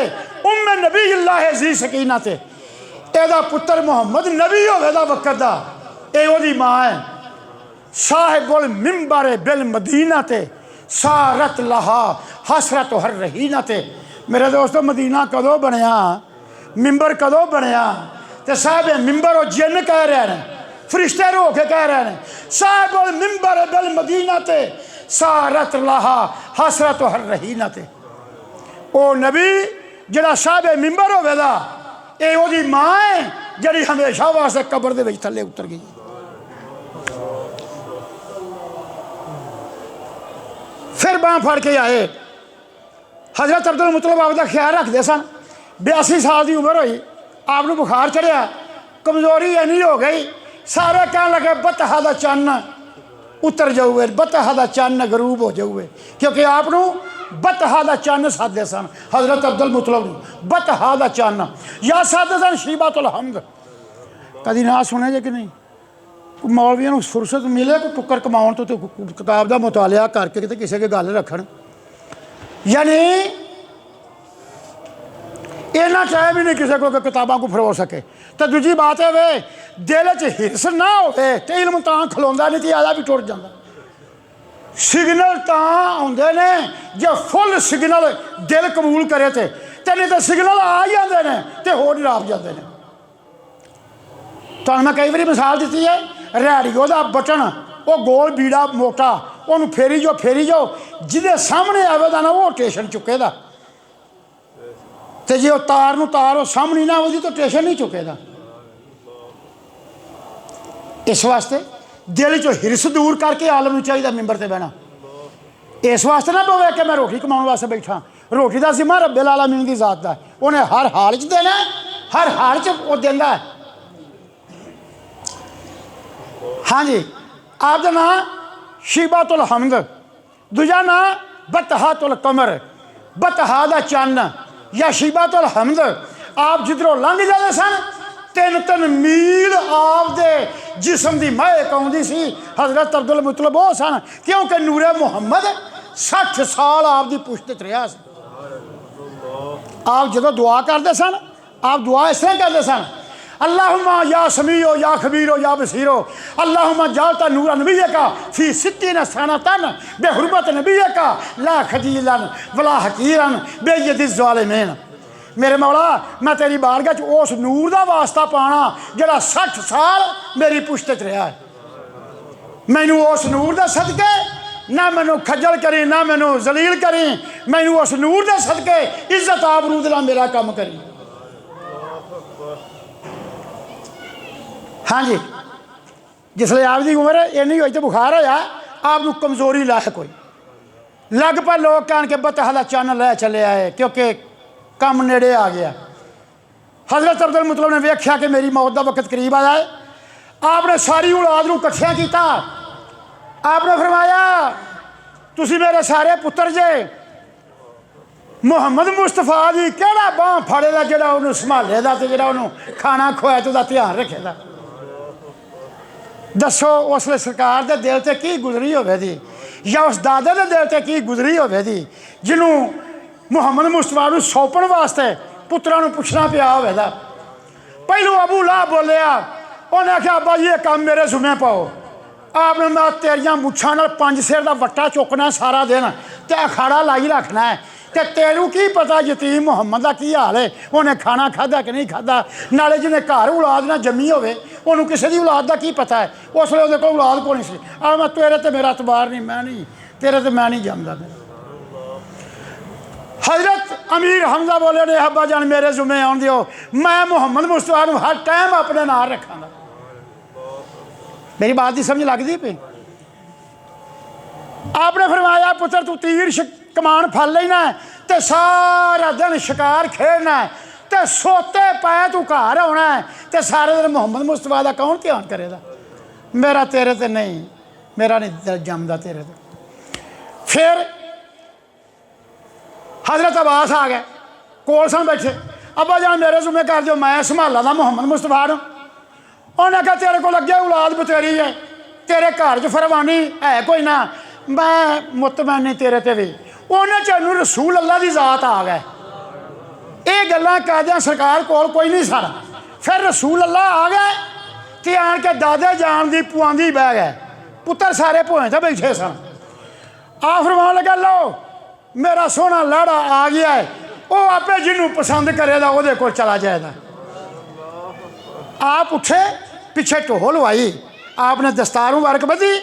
उम्मे नबीयुल्लाह ज़ी सकीनत एदा पुत्र मुहम्मद नबी होवे दा वक्त दा ए ओदी मां है साहिबुल मिंबर बिल मदीनत सारत लहा हसरत हर रहीनत। मेरे दोस्तों मदीना कदों बनया मिंबर कदों बनया तो साहिब मिंबर वो जिन कह रहे हैं फरिश्ते रो के कह रहे हैं साहिबुल मिंबर बिल मदीनत सारत लहा हसरत हर रहीनत। ओ नबी जड़ा साहिब मिंबर होवेगा ये ओदी मां है जड़ी हमेशा वास्ते कबर दे विच थल्ले उतर गई। फिर बांह फड़ के आए हजरत अब्दुल मुतलब आपका ख्याल रखते सन 82 साल की उम्र हुई आपको बुखार चढ़िया कमजोरी इन्नी हो गई सारे कह लगे बतहा दा चन्न उतर जाऊगे, बतहा का चन्न गरूब हो जाऊगे, क्योंकि आपनू बतहा का चन्न साधे सन हज़रत अब्दुल मुतलब बतहा का चन्न, या साधे सन शीबातुल हमद। कभी ना सुने जे कि नहीं? मौलवियों को फुरसत मिले कोई टुक्कर कमाउण तो किताब का मुतालिया करके किते किसी की गल रखन, यानी इन्ना टाइम ही नहीं किसी को किताबों को फरो सके। तो दूजी बात है वे दिल च हिरस ना हो तो इल्म तां खलोंदा नहीं, तो आला भी टुट जाता। सिग्नल तां आउंदे ने जो फुल सिग्नल दिल कबूल करे तो नहीं तो सिग्नल आ जाते हैं तो होर राप जाते हैं। तुहानूं मैं कई बारी मिसाल दी है, रेडियो का बटन वो गोल बीड़ा मोटा, उन्होंने फेरी जाओ जिदे सामने आवेगा ना वो स्टेशन चुकेगा, तो जो तार वो सामने ना आवेगी तो स्टेशन नहीं चुकेगा। इस वास्ते दिल चो हिरस दूर करके आलम चाहिए मिंबर से बहना। इस वास्ते ना पवे कि मैं रोटी कमाने वास्ते बैठा, रोटी का जिम्मा रब्बुल आलमीन की जात का, उन्हें हर हाल च देना, हर हाल च वो देंदा है। हाँ जी, आपका नाम शीबातुल हमद, दूजा नाम बतहातुल कमर, बतहा दा चन्न या शीबातुल हमद। आप जिधरों लंघ जाते सन 3-3 मील आपदे जिसम की महक आउंदी सी। हज़रत अब्दुल मुतलब वो सन क्योंकि नूरे मुहम्मद 60 साल आपकी पुश्त च रहा। आप जो दुआ करते सन, आप दुआ इस तरह करते सन, अल्लाहुम्मा या समीओ या खबीरो या बसीरो, अल्लाहुम्मा जालता नूरा नबी का फी सित्तीन सनतन बेहुरमत नबी का ला खजीलन वला हकीरन बेयदिज़ ज़ालिमीन। मेरे मौला मैं तेरी बारगाह च उस नूर का वास्ता पाना जरा 60 साल मेरी पुश्त च रहा है। मैनू उस नूर का सदके ना मैनू खजल करी ना मैनू जलील करी, मैनू उस नूर के सदके इज्जत आबरूद नाल मेरा काम करी। हाँ जी, जिसले आपकी उम्र इन्नी हुई तो बुखार होया, आपको कमजोरी लायक हुई, लग पर लोग कह के बतहा दा चन्न लै चले आए क्योंकि कम नेड़े आ गया। हज़रत अब्दुल मुतलब ने वेख्या कि मेरी मौत का वक्त करीब आया है। आपने सारी औलाद नूं कट्ठिया किया, आपने फरमाया तुसी मेरे सारे पुत्र जे, मुहम्मद मुस्तफा जी केड़ा बांह फड़ेगा जिहड़ा उन्होंने संभालेगा तो जिहड़ा उन्होंने खाना खुआए तो उसका ध्यान रखेगा। दसो उसले सरकार के दिल से की गुजरी होगी, या उस दादे के दिल से की गुजरी होगी जिन्हों मुहम्मद मुस्तफा को सौंपण वास्ते पुत्रां नूं पुछना पिया होगा। पहलू अबू लाहब बोलिया, उन्हें आख्या अब्बा जी ये काम मेरे जुम्मे पाओ। आपने मैं तेरिया मुछां नाल 5 सिर का वट्टा चुकना सारा दिन तो अखाड़ा लाई रखना है, तो तेनू की पता यतीम मुहम्मद का की हाल है, उन्हें खाना खादा कि नहीं खादा, नाले जिन्हें घर औलाद ना जमी होवे उन्होंने किसी की औलाद का की पता है। उस वे वो औलाद को नहीं सी। मैं तेरे तो मेरा एतबार नहीं, मैं नहीं तेरे तो मैं नहीं जमदा। हज़रत अमीर हमजा बोले ने अब्बा जान मेरे जुम्मे आउण दिओ, मैं मुहम्मद मुस्तफा नूं हर टाइम अपने नाल रखांगा। मेरी बात की समझ लगती पे? आपने फरमाया पुत्र तू तीर कमान फल लेना है तो सारा दिन शिकार खेलना है, तो सोते पाए तू घर आना है, तो सारे दिन मुहम्मद मुस्तफा का कौन ध्यान करेगा? मेरा तेरे ते नहीं, मेरा नहीं दिल जमदा तेरे ते। फिर हज़रत अब्बास आ गए, कोल सन बैठे, अब्बा जान मेरे जुम्मे कर दो, मैं संभाला दा मुहम्मद मुस्तफा नूं। उन्हें कहा तेरे को अगे औलाद बतेरी है, तेरे घर च फरमानी है कोई ना, मैं मुतमैन नहीं तेरे ते भी। उन्हें चैनू रसूल अल्लाह की जात आ गए, ये गल्लां कहदे सरकार कोल कोई नहीं सारा। फिर रसूल अल्लाह आ गए तो आन के दादे जान दी पुआंदी बह गए, पुत्र सारे भुएं ते बैठे सन। आ फरमान लगा लो मेरा सोहना लाड़ा आ गया है, वो आपे जिन्हों पसंद करेगा वो को चला जाएगा। आप उठे, पिछे ढोल आई, आपने दस्तारों वर्क बधी,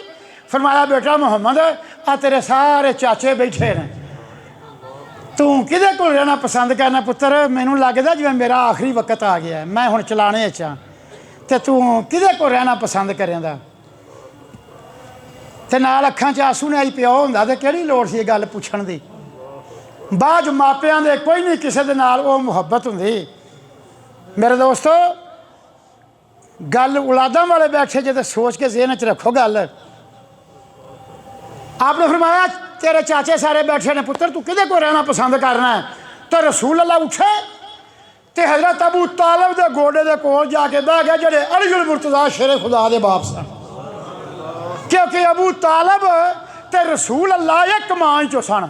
फरमाया बेटा मुहम्मद आ तेरे सारे चाचे बैठे ने, तू किदे कोल रहना पसंद करना पुत्र? मैनू लगदा जिवें मेरा आखिरी वक्त आ गया है, मैं हुण चलाने च हां, ते तू किदे कोल रहना पसंद करेंदा? ते नाल अखां च आंसू ने आई प्यो हुंदा ते किहड़ी लोड़ सी गल पुछण दी। बाज मापियां दे कोई नहीं किसी दे नाल वो मुहब्बत हुंदी। मेरे दोस्तों गल औलादां वाले बैठे जे तो सोच के ज़हन च रखो गल, आपने फरमाया तेरे चाचे सारे बैठे ने पुत्र तू किदे को रहना पसंद करना है? तो रसूल अल्लाह उठे तो हज़रत अबू तालिब के गोडे के कोल जाके बह गए जेडे अलीउल मुर्तज़ा शेरे खुदा के बाप सन, क्योंकि अबू तालिब ते रसूल अल्लाह एक मां चो सन,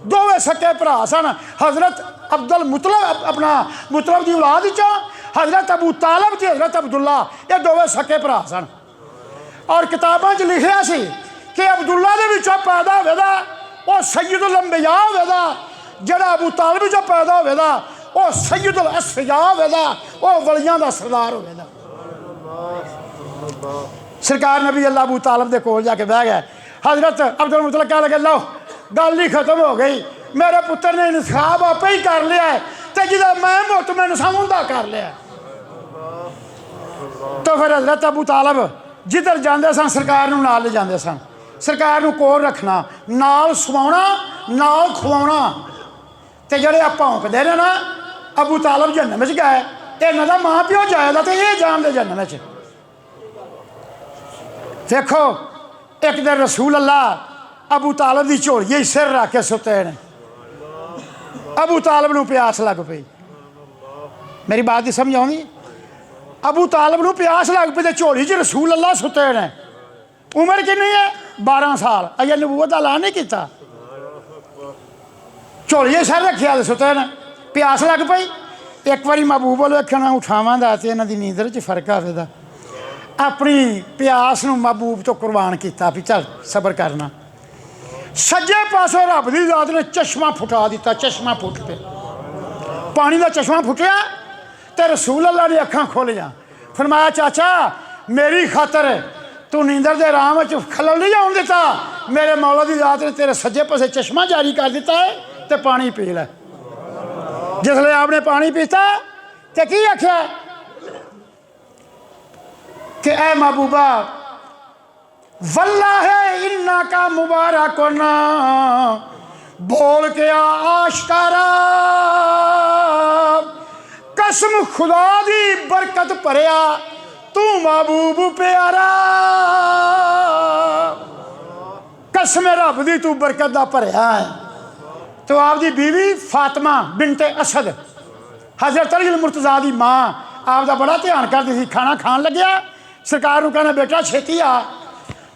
दोवें सके भरा सन। हज़रत अब्दुल मुतलब अपना मुतलब की औलाद चो हज़रत अबू तालिब ते हज़रत अब्दुल्ला ये दोवें सके भरा सन। और किताबों लिखिया सी कि अब्दुल्ला दे विचों पैदा होवेगा वो सैयदुल अंबिया होवेगा, जेड़ा अबू तालिब चो पैदा होवेगा वो सैयदुल असफिया होवेगा, वो वलियां दा सरदार होवेगा। सरकार नबी अल्लाह अबू तालिब दे कोल जाके बह गए। हज़रत अब्दुल मुतलब कह लगे लो गल ही खत्म हो गई, मेरे पुत्र ने इंतखाब आपे ही कर लिया है तो जिदा मैं मुत मैनू समझदा कर लिया। तो फिर हज़रत अबू तालिब जिधर जाते सन सरकार नूं नाल ले जाते सन, सरकार नूं कोल रखना, नाल सुवाउणा नाल खुवाउणा। ते जिहड़े आ भौंकदे ने ना अबू तालिब जन्नत च गए, इन्हां दा मां प्यो जाएगा तो ये जाणदे जन्नत च। देखो एक दिन रसूल अल्लाह अबू तालिब की झोली सिर रख के सुते ने, अबू तालिब नूं प्यास लग पई। मेरी बात की समझ आउंदी? अबू तालिब नूं प्यास लग पई ते झोली च रसूल अल्लाह सुते ने। उम्र कितनी है? 12 साल, अजे नबूवत का ऐलान नहीं किया। झोली सिर रखिया ते सुते ने, प्यास लग पई। एक बारी महबूब वालों आखना उठावांगा तो इन्हां दी नींदर च फर्क आवेगा। अपनी प्यास नूं महबूब तो कुर्बान किया भी चल सबर करना। सज्जे पासों रब की जात ने चश्मा फुटा दिता, चश्मा फुट पे पानी का चश्मा फुटिया तो रसूल अल्लाह ने अखां खोलियां, फरमाया चाचा मेरी खातर तू नींदर के आराम खलल नहीं आउण दिता, मेरे मौला की जात ने तेरे सज्जे पासे चश्मा जारी कर दिता है तो पानी पी लै। जिसले आपने पानी पीता तो की आख्या कि ऐ महबूबा वल्लाह इन्ना का मुबारक ना बोल के आशकारा, कसम खुदा दी बरकत भरिया तू महबूब प्यारा, कसम रब दी तू बरकत दा भरिया है। तो आपकी बीवी फातिमा बिनते असद हज़रत अलीउल मुर्तज़ा दी मां आपका बड़ा ध्यान करती थी। खाना खान लग्या सरकार को कहना बेटा छेती आ,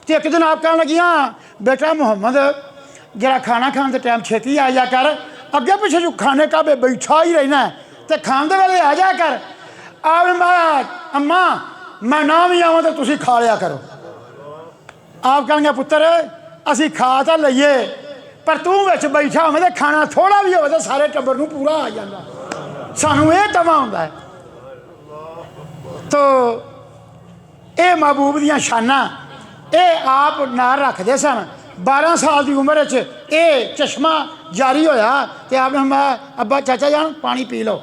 तो एक दिन आप कह लगियाँ बेटा मुहम्मद जरा खाना खाने के टाइम छेती आ जा कर, अगे पिछे जो खाने का बैठा ही रहना है तो खाने वाले आ जा कर। आप अम्मा मैं ना भी आवा तो तुम खा लिया करो। आप कहेंगे पुत्र असी खा तो लीए पर तू बिच बैठा हो तो खाना थोड़ा भी हो तो सारे टब्बर नूं पूरा आ जाता, सानू ये तमा होंदा है। तो ये महबूब दियां शाना ये आप नाल रखते सन। 12 साल की उम्र ये चश्मा जारी होया तो आपने मैं अब्बा चाचा जान पानी पी लो।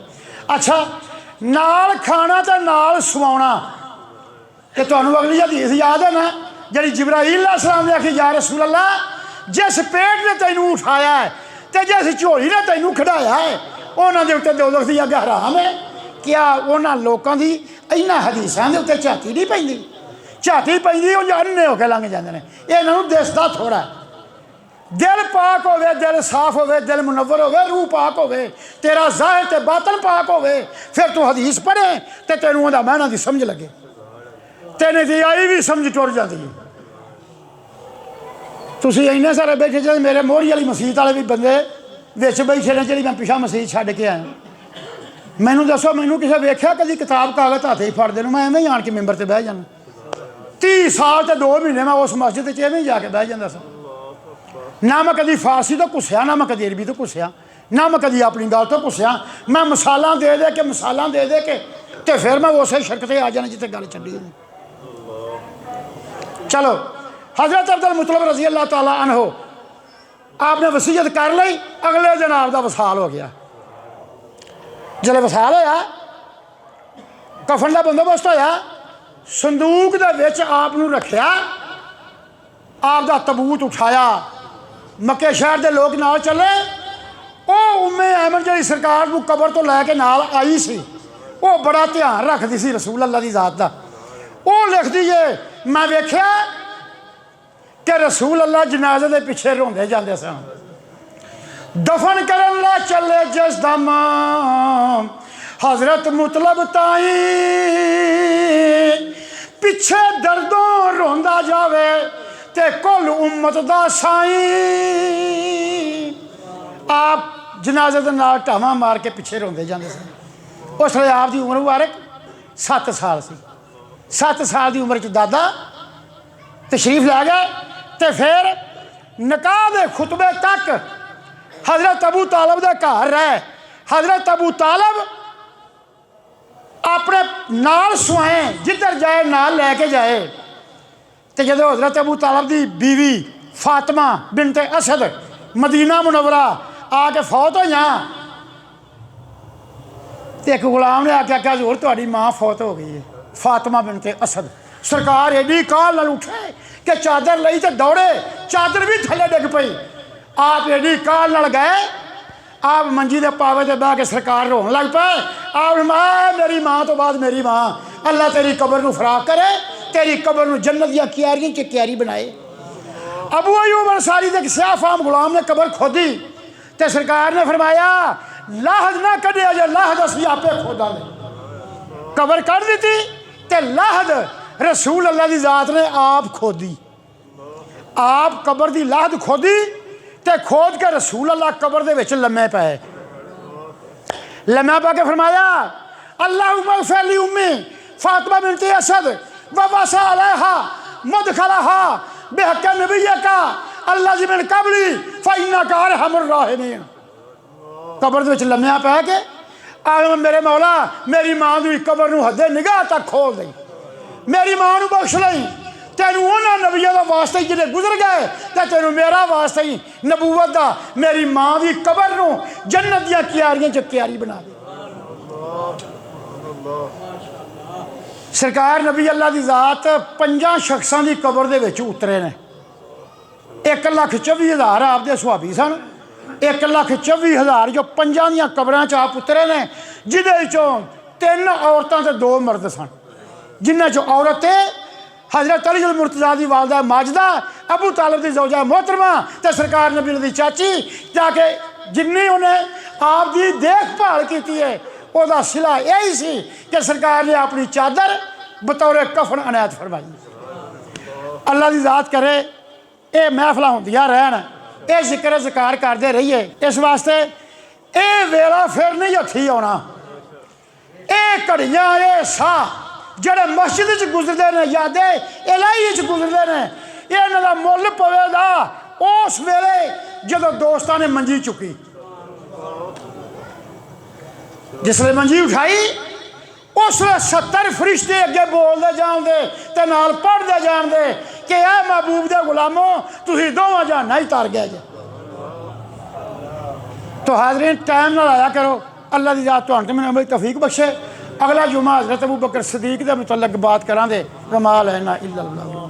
अच्छा नाल खाना तो नाल सुवाना, तो तुहानूं अगली हदीस याद है ना जी जिब्राईल अलैहिस्सलाम ने आखी या रसूल अल्लाह जिस पेट ने तैनूं उठाया है तो जिस झोली ने तैनूं खड़ाया है उन्होंने उत्ते दोज़ख दी अग हराम है। क्या उन्होंने लोगों की इन्हां हदीसां दे उत्ते झाती नहीं पैंदी? झाती पैंदी वो अन्ने होकर लंघ जाते हैं। इन्होंने दिसदा थोड़ा दिल पाक होवे, दिल साफ होवे, दिल मुनव्वर होवे, रूह पाक होवे, तेरा ज़ाहिर ते बातन पाक होवे, फिर तू हदीस पढ़े तो तेनों उहदा मायना दी समझ लगे, तेने दी आई भी समझ टुर जाती है। तुसीं इन्ने सारे बैठे जे मेरे मोहरी वाली मसीत वाले भी बंदे विच बैठे ने जी मैं पिछा मसीत छड्ड के आया। मैनू दसो मैनू किसी वेख्या कभी किताब कागज़ हथ ही फड़दे मैं एवें ही आण के मैंबर से बह जाना। 30 साल तो 2 महीने मैं उस मस्जिद एवें ही जाके बह जाता सा। ना मैं कभी फारसी तो घुसिया, ना मैं कभी अरबी तो घुसिया, ना मैं कभी अपनी गल तो घुसिया। मैं मिसालां दे दे के मिसालां दे दे के तो फिर मैं उस शिरक से आ जाना जिते गल छड्डी। चलो हज़रत अब्दुल मुतलब रज़ी अल्लाह तआला अन्हु आपने वसीयत कर ली, अगले दिन आपका वसाल हो गया। जब वसाल होया कफन का बंदोबस्त होया, संदूक दे विच आपनूं रखिया, आपका तबूत उठाया, मक्के शहर के लोग नाल चले। वो उम्मे ऐमन जी सरकार को कबर तो लैके नाल आई सी, वो बड़ा ध्यान रखती सी रसूल अल्लाह की जात का। वो लिखती है मैं वेख्या कि रसूल अल्लाह जनाजे के पिछे रोंदे जाते सन। दफन करन ला चले जिस दम हजरत मुतलब ताई पिछे दर्दों रोंदा जावे ते कुल उम्मत दा साई। आप जनाजे दे नाल ढावा मार के पिछे रोंदे जाते सन। उस वे आप की उम्र मुबारक 7 साल सी। 7 साल की उम्र च दादा तशरीफ लै गए तो फिर निकाह के खुतबे तक हजरत अबू तालब के घर रहे। हजरत अबू तालब अपने नाल सुआए जिधर जाए नाल लैके जाए। तो जो हजरत अबू तालब की बीवी फातिमा बिनते असद मदीना मुनवरा आके फौत हो जा तो एक गुलाम ने आख्या कि हजूर तुहाडी मां फौत हो गई है फातिमा बिनते असद। सरकार एडी काल नाल उठे कि चादर लई तो दौड़े, चादर भी थले डिग पई। आप एडी काल नाल गए, आप मंजी के पावे से बह के सरकार रोन लग पाए। आप मेरी मां तो बाद मेरी मां, अल्लाह तेरी कबर नूं फराक करे, तेरी कबर नूं जन्नत दी क्यारियां च क्यारी बनाए। अबू अयूब अंसारी दे स्याह फाम गुलाम ने कबर खोदी तो सरकार ने फरमाया लाहद ना कढ़िया जे, लाहद असीं आपे खोदांगे। कबर कढ़ दी तो लाहद रसूल अल्लाह की जात ने आप खोदी। आप कबर की लाहद खोदी तो खोद के रसूल अल्लाह कबर दे विच लम्मे पाए। लम्मा पा के फरमाया अल्लाहुम्मा फैली उम्मी फातिमा बिनते असद वबसा अलैहा मदखलहा बिहक़्क़ि नबिय्यका अल्लाह जी मिन क़ब्ली फ़इन्नका अरहमुर राहिमीन। कबर दे विच लम्मिया पै के आ मेरे मौला मेरी मां की कबर नूं हदे निगाह तक खोल दई, मेरी मां नूं बख्श लई। तेनू उन्होंने नबिया का वास्ता ही जिन्हें गुजर गए तो तेनू मेरा वास्ता ही नबूवत का मेरी मां की कबर नूं जन्नत दी क्यारियां च क्यारी बना दे। सरकार नबी अल्लाह की जात 5 शख्सां की कबर दे विच उतरे ने। 1,24,000 आपदे सुहाबी सन। 1,24,000 जो 5 दियां कबरां च आप उतरे ने, जिहदे विचों 3 औरतां ते 2 मर्द सन। जिन्हां चों औरत हजरत अली मुर्तज़ा की वालदा माजदा, अबू तालिब की ज़ौजा मोहतरमा ते सरकार नबी दी चाची, ताकि जिन्नी उन्हें आप की देखभाल की है वह सिला यही सी कि सरकार ने अपनी चादर बतौर कफन अनायत फरमाई। अल्लाह की ज़ात करे ये महफिल होंदियां रहन, ये जिक्र ज़िकार करते रहिए। इस वास्ते ये वेला फिर नहीं हथी आना। ये घड़ियां ये साह ਜਿਹੜੇ मस्जिद च गुजरते हैं, यादे इलाही च गुजरते हैं, इन्हों का मुल पवेगा उस वेले जो दोस्तों ने मंजी चुकी। जिसले मंजी उठाई उस 70 फरिश्ते अगे बोलते जाते तो नाल पढ़ते जाते कि यह महबूब दे गुलामों तुसीं दोवां जाना ही तर गए जे। तो हाज़रीन टाइम नाल आया करो। अल्लाह की जात तुहानू मैनूं अमल तौफीक बख्शे। अगला जुमा हज़रत अबू बकर सिद्दीक के मुतल्लक बात करांगे। वमा अलैना इल्ला अल बलाग।